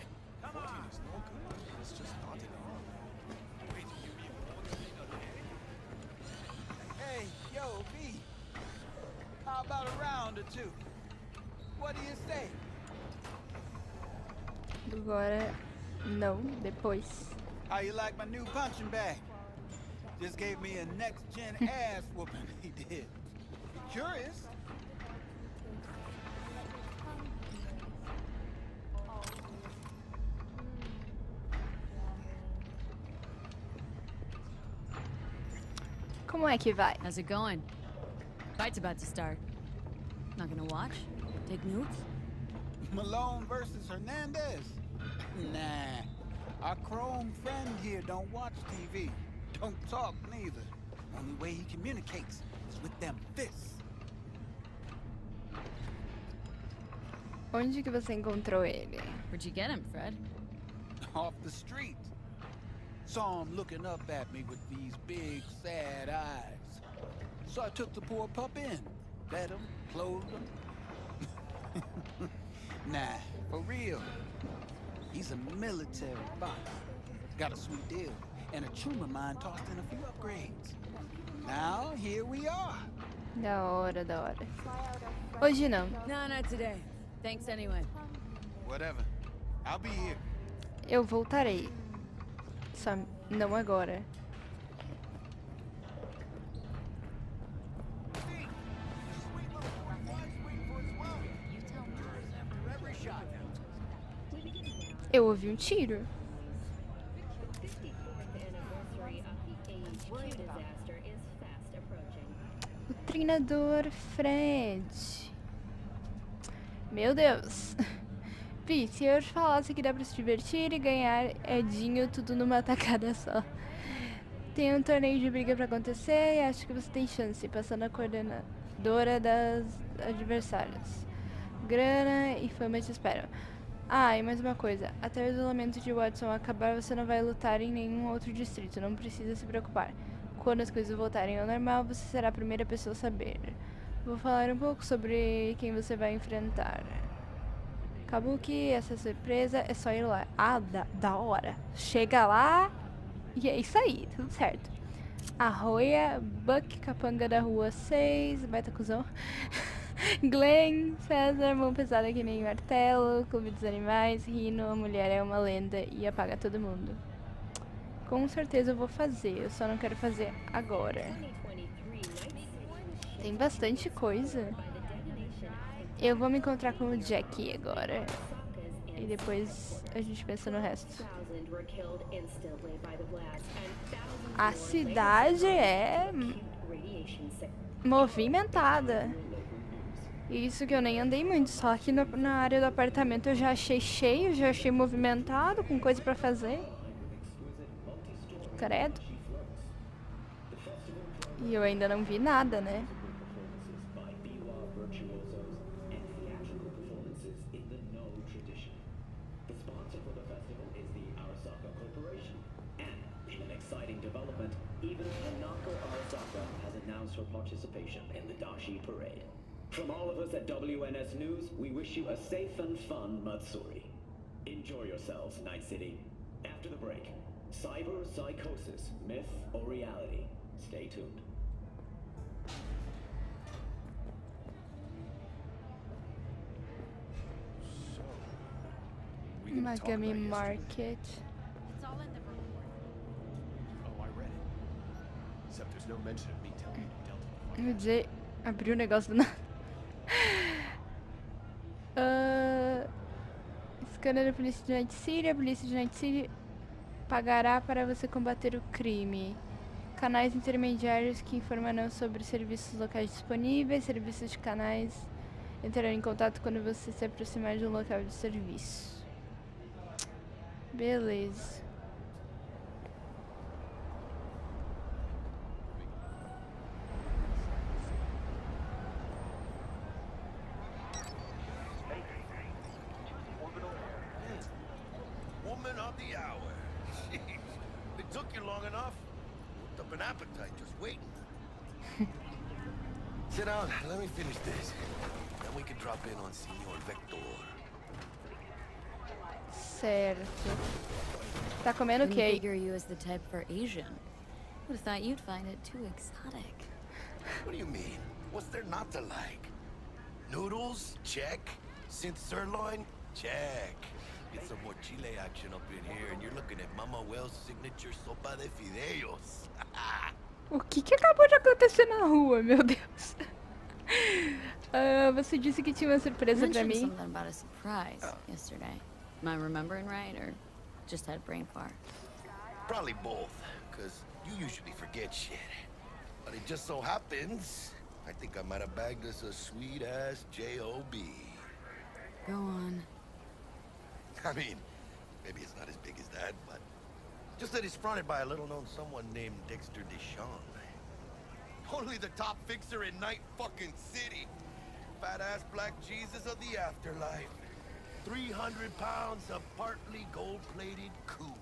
Walking is no good. It's just not enough. Wait, you mean Hey, yo, V. How about a round or two? What do you say? Agora não, depois. How you like my new punching bag? Just gave me a next-gen ass whooping, he did. You curious? Como é que vai? How's it going? Fight's about to start. Not gonna watch? Take notes? Malone versus Hernandez? Nah. Our Chrome friend here don't watch TV. Don't talk neither. Only way he communicates is with them fists. Onde que você encontrou ele? Where'd you get him, Fred? Off the street. Saw him looking up at me with these big, sad eyes. So I took the poor pup in. Fed him, clothed him. Nah, for real. He's a military boss. Got a sweet deal. And a tumor mine tossed in a few upgrades. Now, here we are. Da hora, da hora. Hoje não. No, not today. Thanks anyway. Whatever. I'll be here. Eu voltarei. Só não agora. Eu ouvi um tiro. O treinador Fred. Meu Deus. Vi, se eu te falasse que dá pra se divertir e ganhar Edinho tudo numa tacada só. Tem um torneio de briga pra acontecer e acho que você tem chance, passando a coordenadora das adversárias. Grana e fama te esperam. Ah, e mais uma coisa. Até o isolamento de Watson acabar, você não vai lutar em nenhum outro distrito. Não precisa se preocupar. Quando as coisas voltarem ao normal, você será a primeira pessoa a saber. Vou falar um pouco sobre quem você vai enfrentar. Kabuki, essa surpresa é só ir lá. Ah, da hora. Chega lá e é isso aí, tudo certo. Arroia, Buck, capanga da rua 6, baita cuzão. Glenn, César, mão pesada que nem martelo, clube dos animais, Rino, a mulher é uma lenda e apaga todo mundo. Com certeza eu vou fazer, eu só não quero fazer agora. Tem bastante coisa. Eu vou me encontrar com o Jackie agora. E depois a gente pensa no resto. A cidade é movimentada. Isso que eu nem andei muito, só aqui na área do apartamento eu já achei cheio, já achei movimentado, com coisa pra fazer. Credo. E eu ainda não vi nada, né? Her participation in the Dashi Parade. From all of us at WNS News, we wish you a safe and fun Matsuri. Enjoy yourselves, Night City. After the break, cyber psychosis, myth or reality? Stay tuned. Magami Market. It's all in the report. Oh, I read it. Except there's no mention of me telling you Delta. Vou dizer, abriu o negócio do nada. scanner da polícia de Night City. A polícia de Night City pagará para você combater o crime. Canais intermediários que informarão sobre serviços locais disponíveis. Serviços de canais entrarão em contato quando você se aproximar de um local de serviço. Beleza. Woman of the hour. Jeez. It took you long enough. Whipped up an appetite just waiting. Sit down, let me finish this. Then we can drop in on Senor Vector. Certo. Tá comendo o Didn't quê? figure you as the type for Asian. Would have thought you'd find it too exotic. What do you mean? What's there not to like? Noodles? Check. Synth sirloin? Check. Get some more chile action up in here, and you're looking at Mama Wells' signature sopa de fideos. O que acabou de acontecer na rua, meu Deus? Você disse que tinha uma surpresa pra Mentioned mim. something about a surprise yesterday. Am I remembering right, or just had brain fart? Probably both, because you usually forget shit. But it just so happens, I think I might have bagged us a sweet-ass J.O.B. Go on. I mean, maybe it's not as big as that, but just that it's fronted by a little-known someone named Dexter Deshawn. Only the top fixer in Night fucking City. Fat-ass black Jesus of the afterlife. 300 pounds of partly gold-plated coup.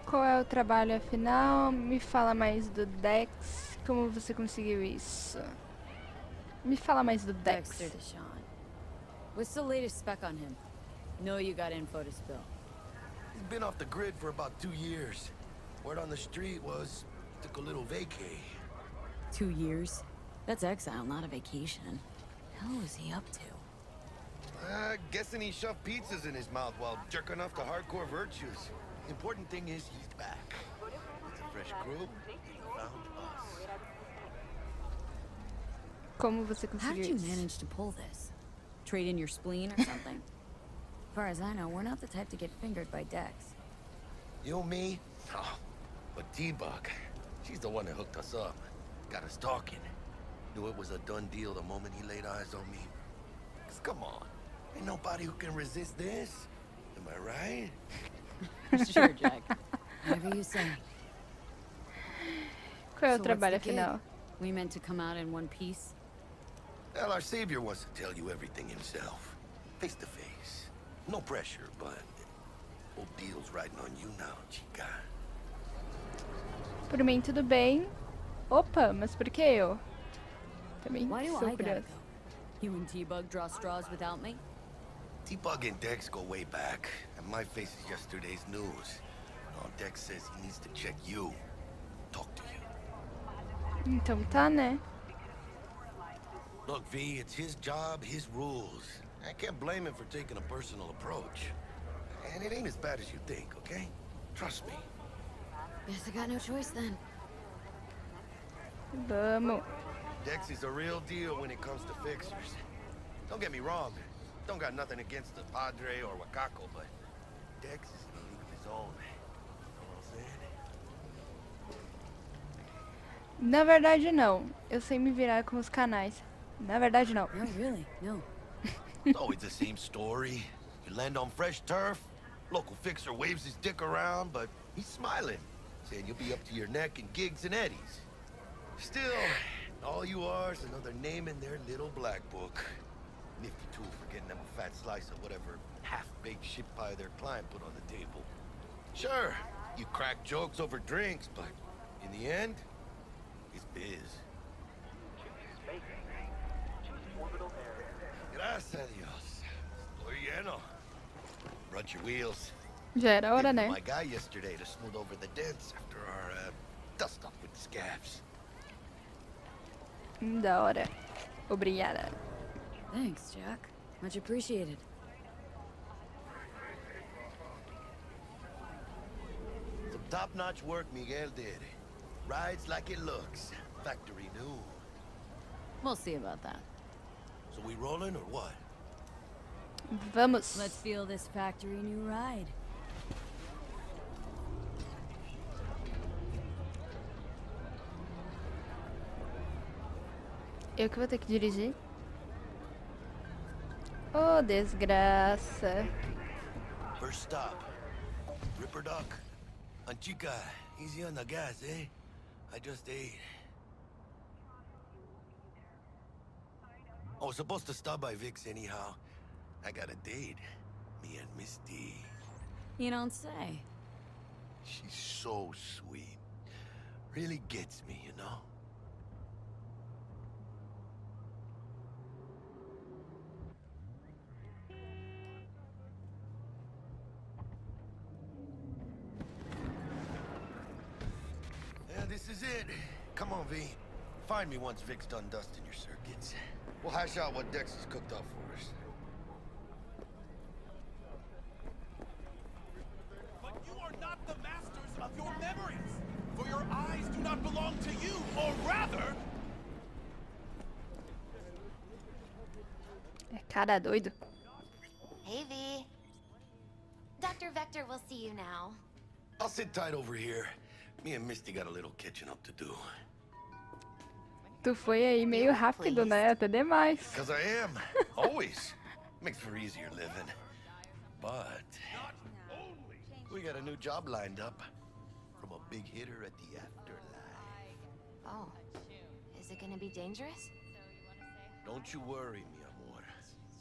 Qual é o trabalho afinal? Me fala mais do Dex. Como você conseguiu isso? Me fala mais do Dex. Dexter Deshawn. What's the latest spec on him? Know you got info to spill. He's been off the grid for about 2 years. Word on the street was took a little vacay. 2 years? That's exile, not a vacation. Hell was he up to? Guessing he shoved pizzas in his mouth while jerking off to hardcore virtues. The important thing is he's back. It's a fresh crew. He found us. Como você How conseguiu did you isso? manage to pull this? Trade in your spleen or something? As far as I know, we're not the type to get fingered by Dex. You, me? Oh, but T-Bug, she's the one that hooked us up. Got us talking. Knew it was a done deal the moment he laid eyes on me. 'Cause come on, ain't nobody who can resist this. Am I right? Sure, Jack. Whatever you say. Qual é o So what's trabalho the gig? afinal? We meant to come out in one piece? Well, our savior wants to tell you everything himself. Face to face. No pressure, but whole deal's riding on you now, chica. Por mim, tudo bem. Opa, mas por que eu? Também Why do sou I gotta curiosa. go? You and T-Bug draw straws without me? T-Bug and Dex go way back, and my face is yesterday's news. Oh, Dex says he needs to check you. Talk to you. Então tá, né? Look, V, it's his job, his rules. I can't blame him for taking a personal approach. And it ain't as bad as you think, okay? Trust me. Guess I got no choice then. Vamos. Dex is a real deal when it comes to fixers. Don't get me wrong. Don't got nothing against the Padre or Wakako, but Dex is in a league of his own. Know what I'm saying? Na verdade, não. Eu sei me virar com os canais. Na verdade, não. No, really, no. It's always the same story. You land on fresh turf, local fixer waves his dick around, but he's smiling, saying you'll be up to your neck in gigs and eddies. Still, all you are is another name in their little black book. Nifty tool for getting them a fat slice of whatever half-baked shit pie their client put on the table. Sure, you crack jokes over drinks, but in the end, it's biz. Gracias a Dios. Estoy lleno. Run your wheels. Já era hora, Gave né? my guy yesterday to smooth over the dents after our dust up with the scabs. Da hora. Obrigada. Thanks, Jack. Much appreciated. Some top-notch work Miguel did. Rides like it looks. Factory new. We'll see about that. So we rolling or what? Vamos. Let's feel this factory new ride. Eu que vou ter que dirigir. Oh, desgraça. First stop. Ripper Dock. Chica, easy on the gas, eh? I just ate. I was supposed to stop by Vic's anyhow. I got a date. Me and Misty. You don't say. She's so sweet. Really gets me, you know? Yeah, this is it. Come on, V. Find me once Vic's done dusting your circuits. We'll hash out what Dex has cooked up for us. But you are not the masters of your memories. For your eyes do not belong to you, or rather... É cara doido. Hey, V. Dr. Vector will see you now. I'll sit tight over here. Me and Misty got a little catching up to do. Tu foi aí meio rápido, né? Até demais. Because I am. Always. Makes for easier living. But we got a new job lined up from a big hitter at the afterlife. Oh. Is it gonna be dangerous? Don't you worry, mi amor.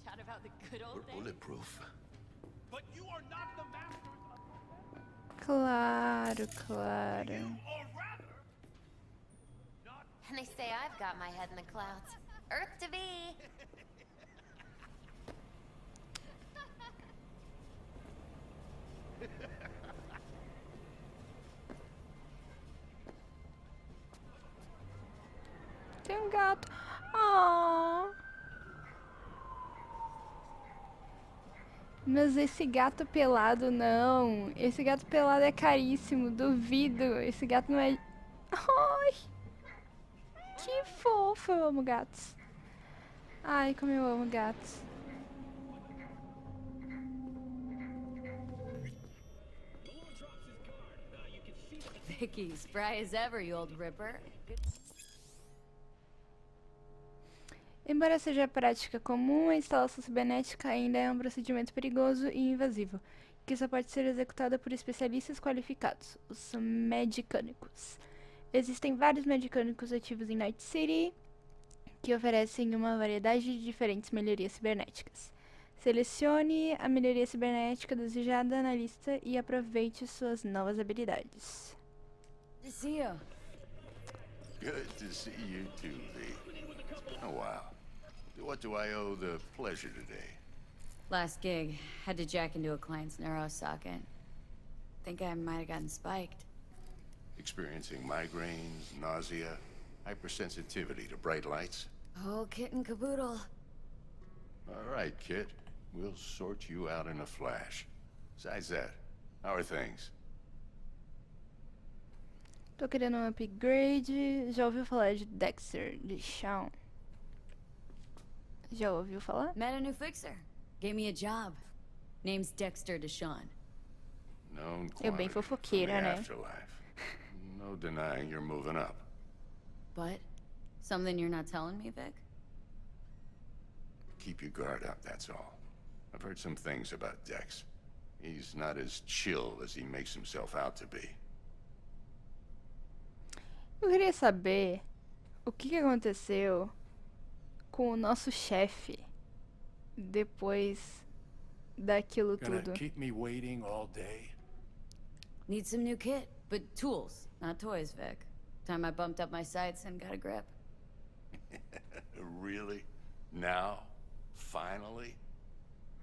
Chat about the good old We're bulletproof. But you are not the masters of... Claro, claro. And they say I've got my head in the clouds. Earth to be. Tem um gato. Ah. Mas esse gato pelado não. Esse gato pelado é caríssimo. Duvido. Esse gato não é... Ai. Que fofo. Eu amo gatos. Ai, como eu amo gatos. Vicky, spry as ever, you old ripper. Embora seja prática comum, a instalação cibernética ainda é um procedimento perigoso e invasivo, que só pode ser executada por especialistas qualificados, os medicânicos. Existem vários medicânicos ativos em Night City, que oferecem uma variedade de diferentes melhorias cibernéticas. Selecione a melhoria cibernética desejada na lista e aproveite suas novas habilidades. See you. Good to see you too, V. Oh, wow. What do I owe the pleasure today? Last gig. Had to jack into a client's neuro socket. Think I might have gotten spiked. Experiencing migraines, nausea, hypersensitivity to bright lights? Oh, kit and caboodle. All right, Kit. We'll sort you out in a flash. Besides that, how are things? Tô querendo um upgrade. Já ouviu falar de Dexter de Shawn? Já ouviu falar? Met a new fixer. Gave me a job. Name's Dexter Deshawn. Known Eu bem quantity from fofoqueira, the né? afterlife. No denying you're moving up. But? Something you're not telling me, Vic? Keep your guard up, that's all. I've heard some things about Dex. He's not as chill as he makes himself out to be. Eu queria saber o que aconteceu com o nosso chefe depois daquilo Gonna tudo. keep me waiting all day? Need some new kit, but tools, not toys, Vic. Time I bumped up my sights and got a grip. Really? Now? Finally?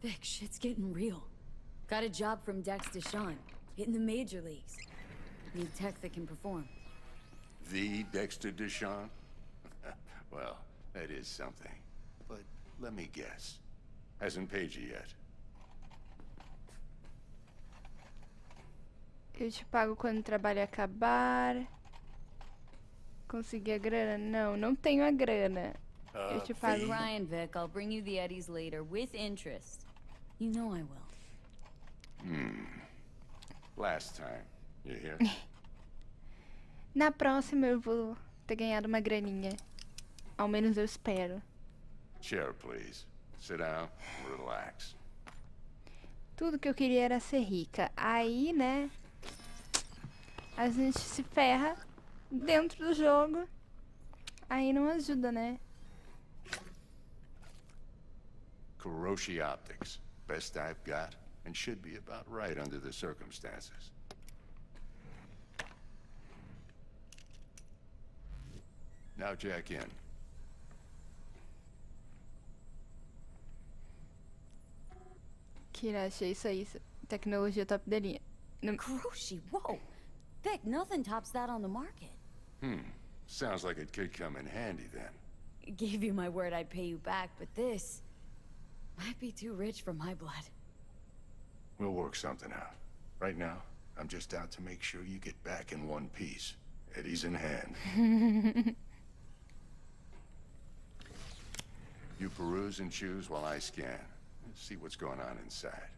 Vic, shit's getting real. Got a job from Dex Deshawn, hitting the major leagues. Need tech that can perform. The Dexter Deshawn? Well, that is something. But let me guess. Hasn't paid you yet. Eu te pago quando o trabalho acabar. Consegui a grana? Não, não tenho a grana. Eu te pago. Ryan, Vic, I'll bring you the eddies later with interest. You know I will. Last time. You hear? Na próxima eu vou ter ganhado uma graninha. Ao menos eu espero. Chair, please. Sit down. Relax. Tudo que eu queria era ser rica. Aí, né? A gente se ferra dentro do jogo. Aí não ajuda, né? Kuroshi Optics. Best I've got, and should be about right under the circumstances. Now jack in. Que achei isso aí. Tecnologia top de linha. Kuroshi, whoa! Vic, nothing tops that on the market. Sounds like it could come in handy then. Gave you my word I'd pay you back, but this might be too rich for my blood. We'll work something out. Right now, I'm just out to make sure you get back in one piece. Eddie's in hand. You peruse and choose while I scan. See what's going on inside.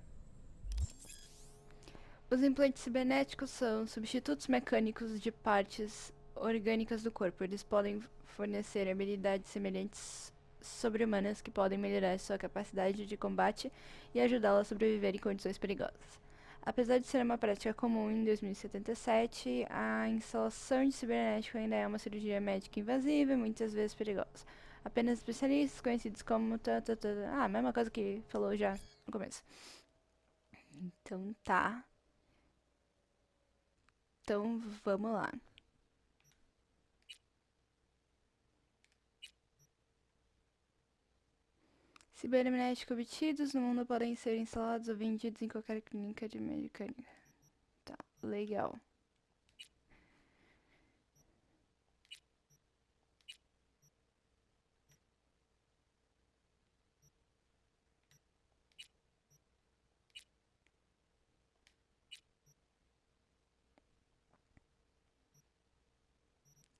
Os implantes cibernéticos são substitutos mecânicos de partes orgânicas do corpo. Eles podem fornecer habilidades semelhantes sobre-humanas que podem melhorar sua capacidade de combate e ajudá-la a sobreviver em condições perigosas. Apesar de ser uma prática comum em 2077, a instalação de cibernético ainda é uma cirurgia médica invasiva e muitas vezes perigosa. Apenas especialistas conhecidos como... a mesma coisa que falou já no começo. Então tá. Então vamos lá. Cibernéticos obtidos no mundo podem ser instalados ou vendidos em qualquer clínica de mecânica. Tá, legal.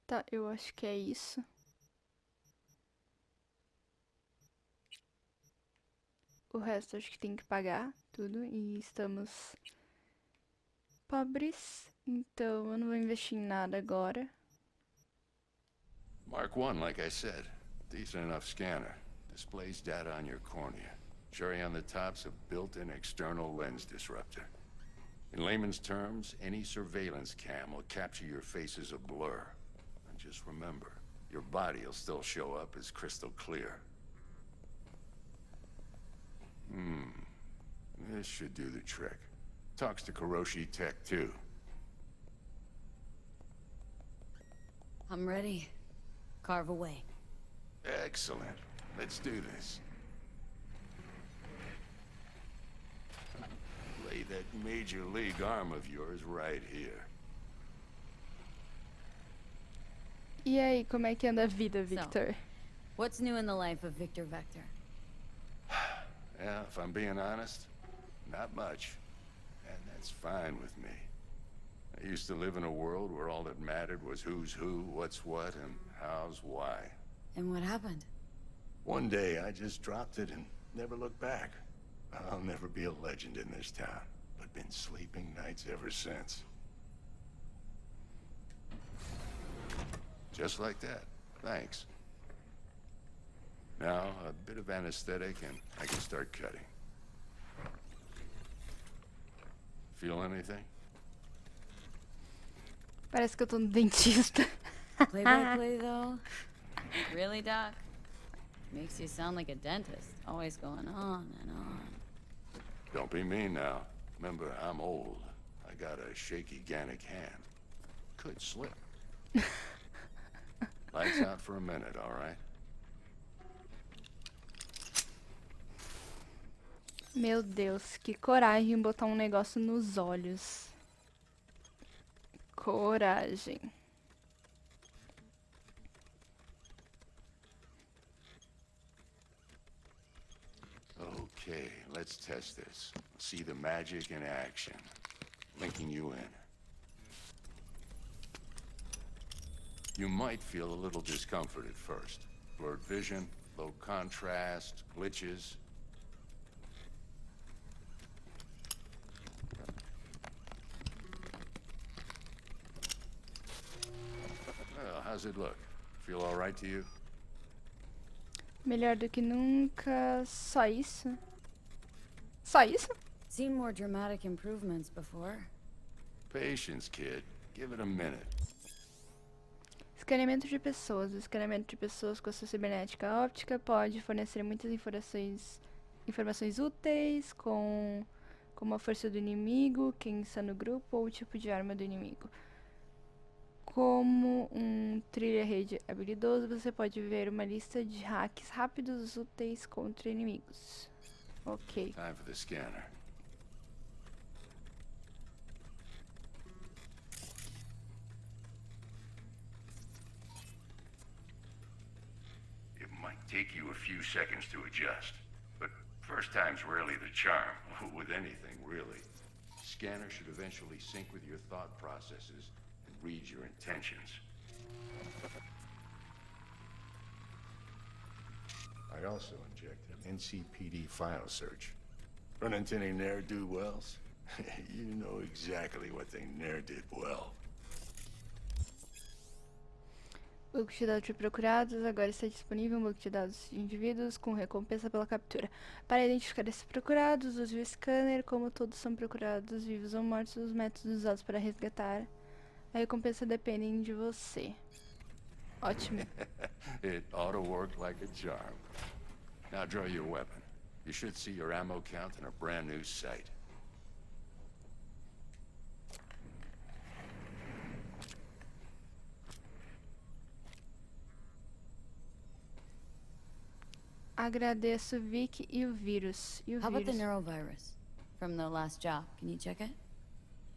Tá, eu acho que é isso. O resto acho que tem que pagar tudo e estamos pobres, então eu não vou investir em nada agora. Mark 1, like I said. Decent enough scanner. Displays data on your cornea. Cherry on the top's a built-in external lens disruptor. In layman's terms, any surveillance cam will capture your face as a blur. And just remember, your body will still show up as crystal clear. This should do the trick. Talks to Kuroshi Tech, too. I'm ready. Carve away. Excellent. Let's do this. Lay that major league arm of yours right here. E aí, como é que anda a vida, Victor? So, what's new in the life of Victor Vector? Yeah, if I'm being honest, not much. And that's fine with me. I used to live in a world where all that mattered was who's who, what's what, and how's why. And what happened? One day, I just dropped it and never looked back. I'll never be a legend in this town, but been sleeping nights ever since. Just like that. Thanks. Now, a bit of anesthetic and I can start cutting. Feel anything? Parece que eu tô no dentista. Play-by-play, though? Really, Doc? Makes you sound like a dentist. Always going on and on. Don't be mean now. Remember, I'm old. I got a shaky Gannic hand. Could slip. Lights out for a minute, all right? Meu Deus, que coragem botar um negócio nos olhos. Coragem. Okay, let's test this. See the magic in action. Linking you in. You might feel a little discomfort at first. Blurred vision, low contrast, glitches. How's it look? Feel all right to you? Melhor do que nunca. Só isso? Só isso? Seen more dramatic improvements before. Patience, kid. Give it a minute. Escaneamento de pessoas. O escaneamento de pessoas com a sua cibernética óptica pode fornecer muitas informações úteis, como a força do inimigo, quem está no grupo ou o tipo de arma do inimigo. Como um trilha-rede habilidoso, você pode ver uma lista de hacks rápidos úteis contra inimigos. Ok. Time for the scanner. It might take you a few seconds to adjust, but first time's rarely the charm, with anything, really. Scanner should eventually sync with your thought processes and read your intentions. I also inject an NCPD file search. Run into any ne'er-do-wells? You know exactly what they ne'er did well. O banco de dados de procurados agora está disponível. Um banco de dados de indivíduos com recompensa pela captura. Para identificar esses procurados, use o scanner. Como todos são procurados, vivos ou mortos, os métodos usados para resgatar a recompensa dependem de você. Ótimo. It ought to work like a charm. Now draw your weapon. You should see your ammo count in a brand new sight. Agradeço Vic e o vírus. How about the neurovirus from the last job? Can you check it?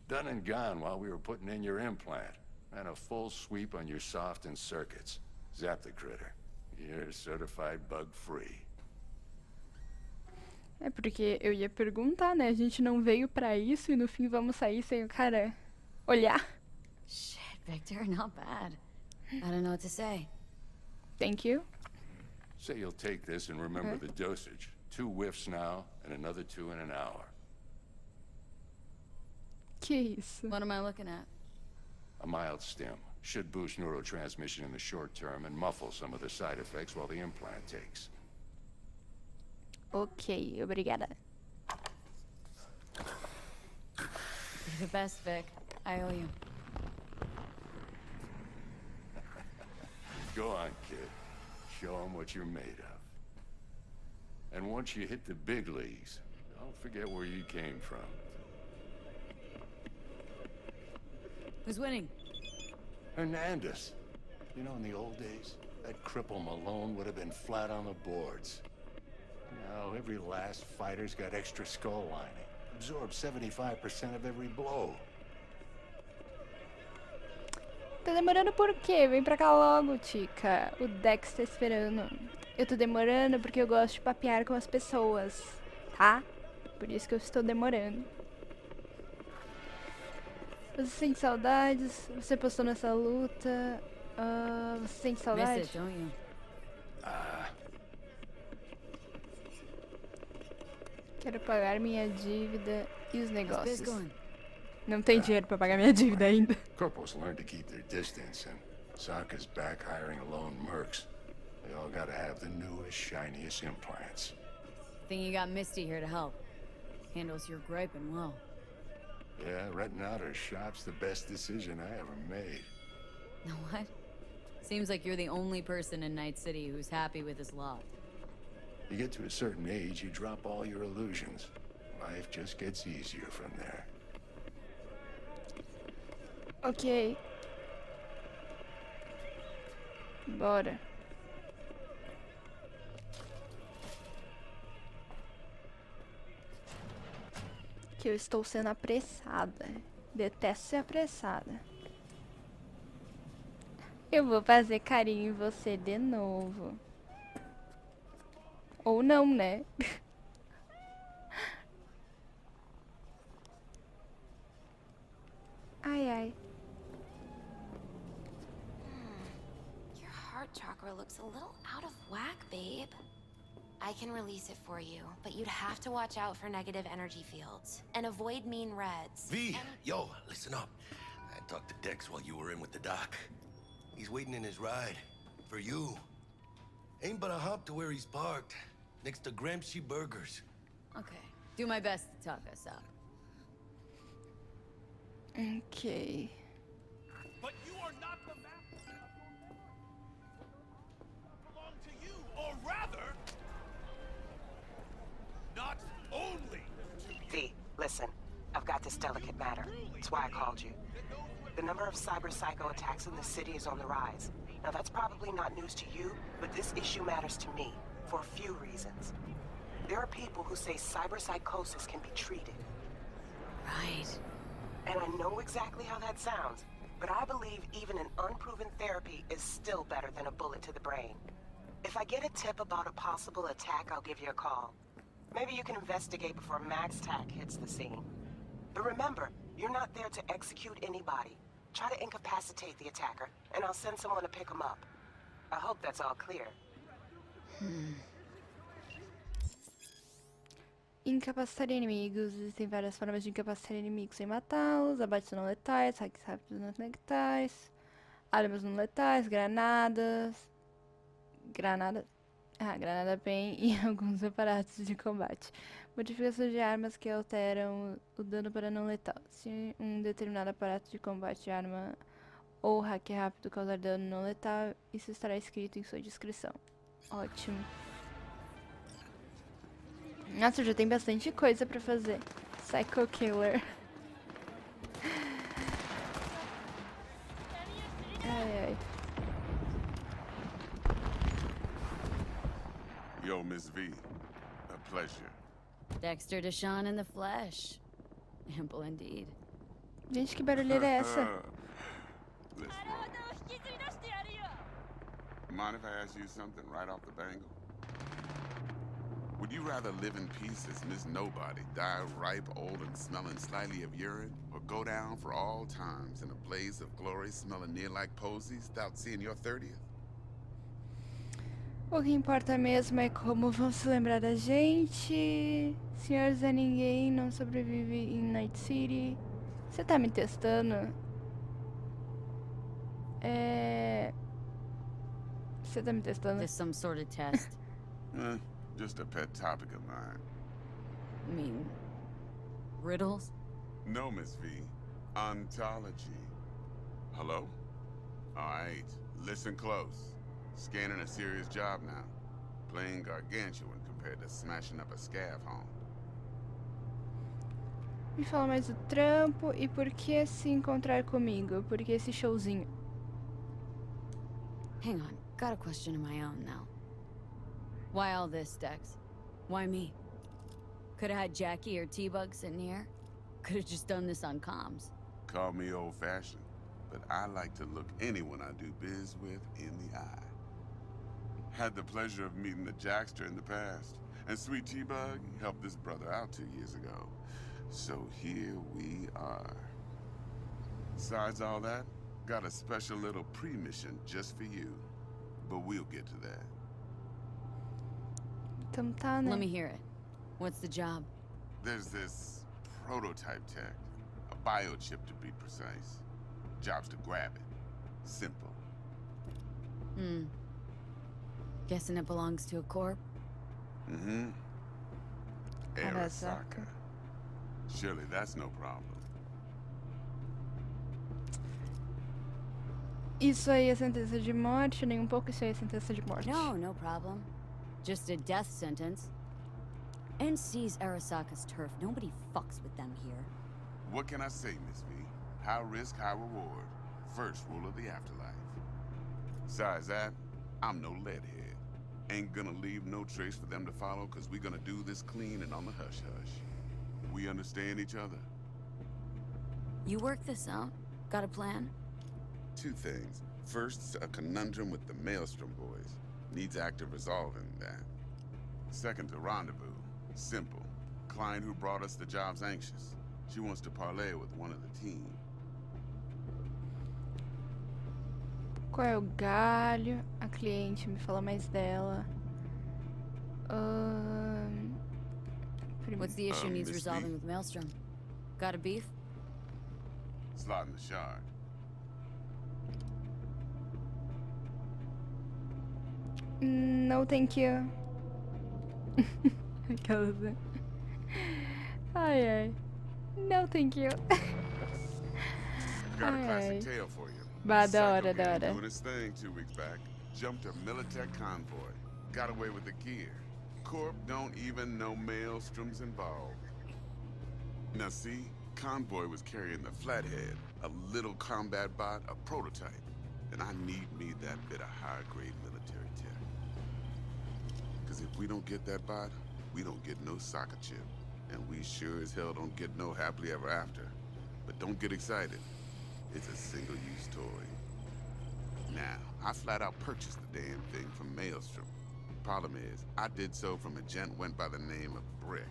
Done and gone while we were putting in your implant. And a full sweep on your soft and circuits. Zap the critter. You're certified bug-free. É porque eu ia perguntar, né? A gente não veio pra isso e no fim vamos sair sem o cara olhar. Shit, Victor, not bad. I don't know what to say. Thank you. Say you'll take this and remember the dosage. 2 whiffs now, and another 2 in an hour. Que isso? What am I looking at? A mild stim. Should boost neurotransmission in the short term and muffle some of the side effects while the implant takes. Ok, obrigada. You're the best, Vic. I owe you. Go on, kid. Show them what you're made of. And once you hit the big leagues, don't forget where you came from. Who's winning? Hernandez. You know, in the old days, that cripple Malone would have been flat on the boards. Now, every last fighter's got extra skull lining. Absorbs 75% of every blow. Tá demorando por quê? Vem pra cá logo, Tica. O Dex tá esperando. Eu tô demorando porque eu gosto de papear com as pessoas, tá? Por isso que eu estou demorando. Você sente saudades? Você postou nessa luta? Você sente saudade? Miss it, don't you? Quero pagar minha dívida e os negócios. Não tem dinheiro pra pagar minha dívida ainda. Corporals learn to keep their distance, and Sokka's back hiring lone mercs. They all gotta have the newest, shiniest implants. Think you got Misty here to help. Handles your griping well. Yeah, renting out her shop's the best decision I ever made. What? Seems like you're the only person in Night City who's happy with his lot. You get to a certain age, you drop all your illusions. Life just gets easier from there. Ok. Bora. Que eu estou sendo apressada. Detesto ser apressada. Eu vou fazer carinho em você de novo. Ou não, né? Ai, ai. Your heart chakra looks a little out of whack, babe. I can release it for you, but you'd have to watch out for negative energy fields and avoid mean reds. V, yo, listen up. I talked to Dex while you were in with the doc. He's waiting in his ride. For you. Ain't but a hop to where he's parked. Next to Gramsci Burgers. Okay. Do my best to talk us out. Ok. But you are not the master of your memories. Belong to you, or rather, not only to you. V, listen. I've got this delicate matter. That's why I called you. The number of cyber psycho attacks in the city is on the rise. Now that's probably not news to you, but this issue matters to me for a few reasons. There are people who say cyberpsychosis can be treated. Right. And I know exactly how that sounds, but I believe even an unproven therapy is still better than a bullet to the brain. If I get a tip about a possible attack, I'll give you a call. Maybe you can investigate before Max Tack hits the scene. But remember, you're not there to execute anybody. Try to incapacitate the attacker, and I'll send someone to pick him up. I hope that's all clear. Incapacitar inimigos. Existem várias formas de incapacitar inimigos sem matá-los. Abates não letais, hacks rápidos não letais, armas não letais, granadas. Granada PEN e alguns aparatos de combate. Modificações de armas que alteram o dano para não letal. Se um determinado aparato de combate, arma ou hack rápido causar dano não letal, isso estará escrito em sua descrição. Ótimo. Nossa, já tem bastante coisa pra fazer. Psycho Killer. Ai, ai. Yo, Miss V. A pleasure. Dexter Deshawn in the flesh. Ample indeed. Gente, que barulheira é essa? Let's roll. Mind if I ask you something right off the bangle? Would you rather live in peace as Miss Nobody, die ripe, old, and smelling slightly of urine, or go down for all times in a blaze of glory, smelling near like posies, without seeing your 30th? O que importa mesmo é como vão se lembrar da gente. Senhor Zé Ninguém não sobrevive em Night City. Você tá me testando? Você tá me testando? There's some sort of test. Just a pet topic of mine. I mean, riddles? No, Miss V. Ontology. Hello? Alright, listen close. Scanning a serious job now. Playing gargantuan compared to smashing up a scav home. Me fala mais do trampo e por que se encontrar comigo? Por que esse showzinho? Hang on, got a question of my own now. Why all this, Dex? Why me? Could've had Jackie or T-Bug sitting here. Could've just done this on comms. Call me old-fashioned, but I like to look anyone I do biz with in the eye. Had the pleasure of meeting the Jackster in the past, and Sweet T-Bug helped this brother out 2 years ago. So here we are. Besides all that, got a special little pre-mission just for you. But we'll get to that. Então tá, né? Let me hear it. What's the job? There's this prototype tech, a biochip to be precise. Job's to grab it. Simple. Guessing it belongs to a corp? Mm-hmm. Arasaka. Surely that's no problem. Isso aí é sentença de morte, nem um pouco isso aí é sentença de morte. No problem. Just a death sentence. NC's Arasaka's turf. Nobody fucks with them here. What can I say, Miss V? High risk, high reward. First rule of the afterlife. Besides that, I'm no leadhead. Ain't gonna leave no trace for them to follow, cause we gonna do this clean and on the hush-hush. We understand each other? You work this out? Got a plan? 2 things. First, a conundrum with the Maelstrom boys. Needs active resolving that. Second, a rendezvous. Simple. Client who brought us the job's anxious. She wants to parlay with one of the team. Qual é o galho? A cliente me fala mais dela. What's the issue needs Miss resolving V? with Maelstrom? Got a beef? Slot in the shard. No, thank you. Aquelas, né? Ai, ai. No, thank you. Got a Ai, classic ai. tale for you. Bah, da Psycho hora, da gang hora. doing his thing 2 weeks back. Jumped a Militech convoy. Got away with the gear. Corp don't even know Maelstrom's involved. Now see, convoy was carrying the Flathead, a little combat bot, a prototype. And I need me that bit of high-grade military tech. Because if we don't get that bot, we don't get no soccer chip. And we sure as hell don't get no happily ever after. But don't get excited. It's a single-use toy. Now, I flat out purchased the damn thing from Maelstrom. Problem is, I did so from a gent went by the name of Brick.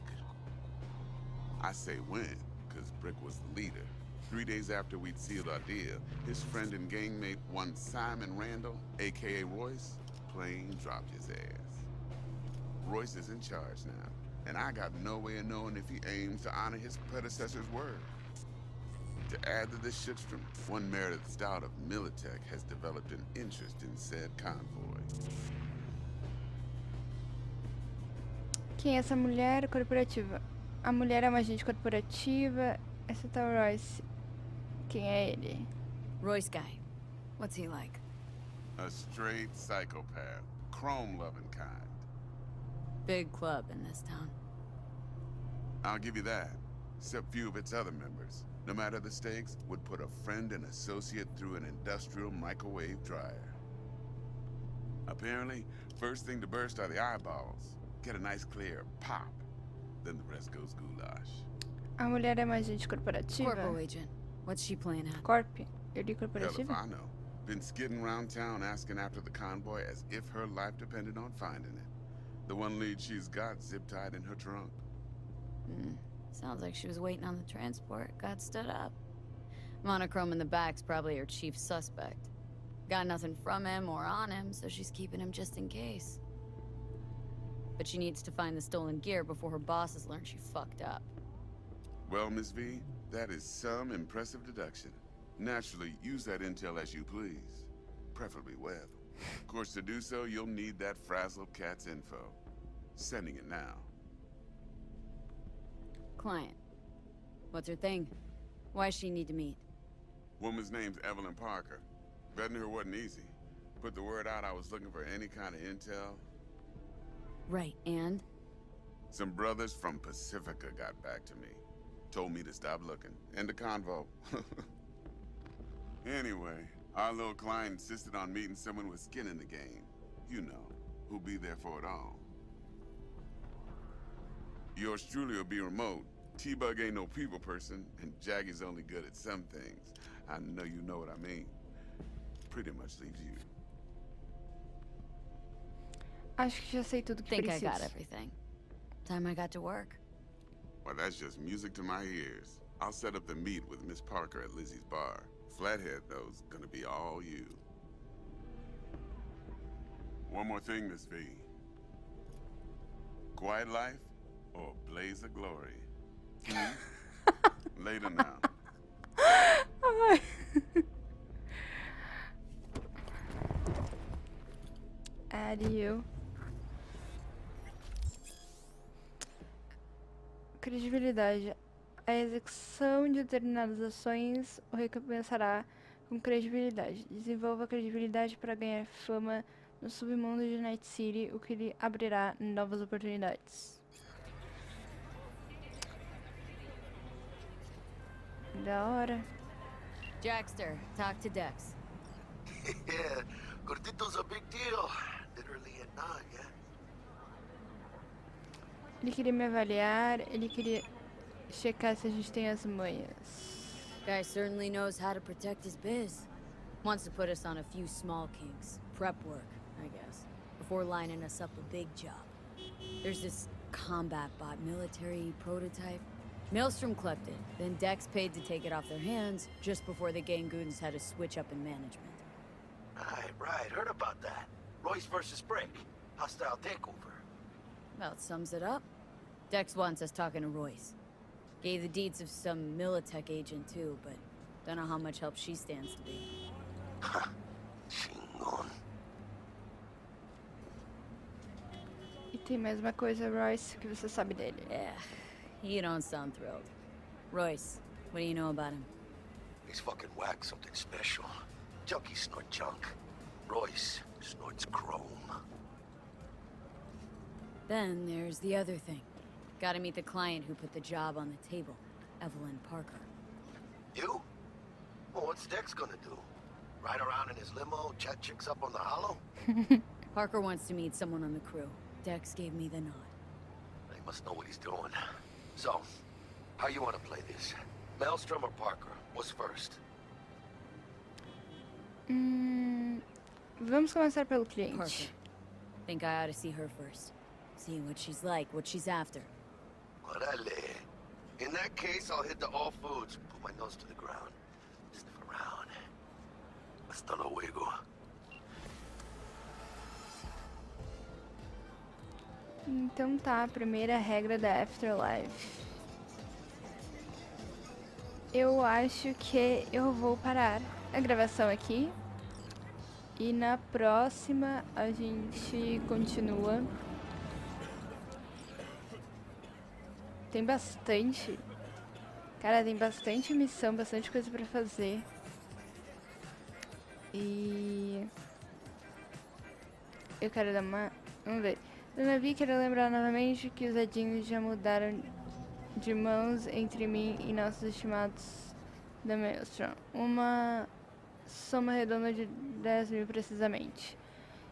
I say when, because Brick was the leader. 3 days after we'd sealed our deal, his friend and gangmate, one Simon Randall, aka Royce, plain dropped his ass. Royce is in charge now, and I got no way of knowing if he aims to honor his predecessor's word. To add to this shitstorm, one Meredith Stout of Militech has developed an interest in said convoy. Quem é essa mulher corporativa? A mulher é uma agente corporativa. Essa tá o Royce. Quem é ele? Royce guy. What's he like? A straight psychopath, chrome-loving kind. Big club in this town. I'll give you that, except few of its other members, no matter the stakes, would put a friend and associate through an industrial microwave dryer. Apparently, first thing to burst are the eyeballs. Get a nice clear pop. Then the rest goes goulash. A mulher é uma agente corporativa? Corpo agent. What's she playing at? Corp. Eu li Hell if corporativa? I know. Been skidding around town asking after the convoy as if her life depended on finding it. The one lead she's got zip-tied in her trunk. Sounds like she was waiting on the transport. Got stood up. Monochrome in the back's probably her chief suspect. Got nothing from him or on him, so she's keeping him just in case. But she needs to find the stolen gear before her bosses learn she fucked up. Well, Miss V, that is some impressive deduction. Naturally, use that intel as you please. Preferably web. Of course, to do so, you'll need that frazzled cat's info. Sending it now. Client. What's her thing? Why does she need to meet? Woman's name's Evelyn Parker. Vetting her wasn't easy. Put the word out I was looking for any kind of intel. Right, and? Some brothers from Pacifica got back to me. Told me to stop looking. End of convo. Anyway, our little client insisted on meeting someone with skin in the game. You know, who'll be there for it all. Yours truly will be remote. T-Bug ain't no people person, and Jaggy's only good at some things. I know you know what I mean. Pretty much leaves you. Acho que já sei tudo que Think I preciso. got everything. Time I got to work. Well, that's just music to my ears. I'll set up the meet with Miss Parker at Lizzie's bar. Flathead, though's gonna be all you. One more thing, Miss V. Quiet life or blaze of glory? Later now. Ai. Add you. Credibilidade. A execução de determinadas ações o recompensará com credibilidade. Desenvolva credibilidade para ganhar fama no submundo de Night City, o que lhe abrirá novas oportunidades. Da hora. Jackster, talk to Dex. Yeah, Gordito's a big deal. Literally at 9, yeah? Ele queria me avaliar, ele queria checar se a gente tem as manhas. Guy certainly knows how to protect his biz. Wants to put us on a few small kinks. Prep work, I guess. Before lining us up a big job. There's this combat bot military prototype. Maelstrom clept it, then Dex paid to take it off their hands just before the Gangoons had a switch up in management. Right. Heard about that. Royce versus Brick. Hostile takeover. About sums it up. Dex wants us talking to Royce. Gave the deeds of some Militech agent too, but don't know how much help she stands to be. Chingon. Tem mais uma coisa, Royce, que você sabe dele. Yeah, you don't sound thrilled. Royce, what do you know about him? He's fucking whack, something special. Junkies snort junk. Royce snorts chrome. Then there's the other thing. Gotta meet the client who put the job on the table, Evelyn Parker. You? Well, what's Dex gonna do? Ride around in his limo, chat chicks up on the hollow? Parker wants to meet someone on the crew. Dex gave me the nod. He must know what he's doing. So, how you want to play this? Maelstrom or Parker? What's first? Vamos começar pelo cliente. Parker. Think I ought to see her first. See what she's like, what she's after. Orale. In that case, I'll hit the all foods, put my nose to the ground, sniff around. Hasta luego. Então tá, primeira regra da Afterlife. Eu acho que eu vou parar a gravação aqui. E na próxima a gente continua. Tem bastante. Cara, tem bastante missão, bastante coisa pra fazer. E eu quero dar uma... Vamos ver. Dona Vi, quero lembrar novamente que os adinhos já mudaram de mãos entre mim e nossos estimados da Maelstrom. Uma soma redonda de 10 mil precisamente.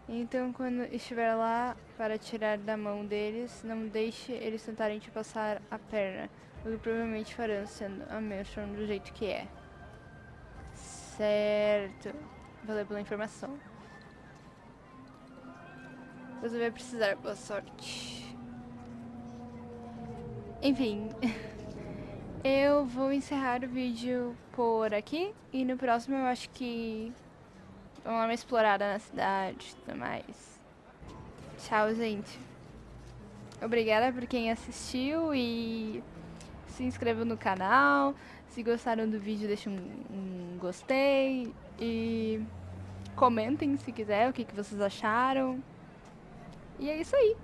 Então, quando estiver lá para tirar da mão deles, não deixe eles tentarem te passar a perna, o que provavelmente farão sendo a Maelstrom do jeito que é. Certo. Valeu pela informação. Você vai precisar, boa sorte. Enfim, eu vou encerrar o vídeo por aqui. E no próximo eu acho que vamos dar uma explorada na cidade e tudo mais. Tchau, gente. Obrigada por quem assistiu e se inscreveu no canal. Se gostaram do vídeo, deixem um gostei. E comentem se quiser o que vocês acharam. E é isso aí.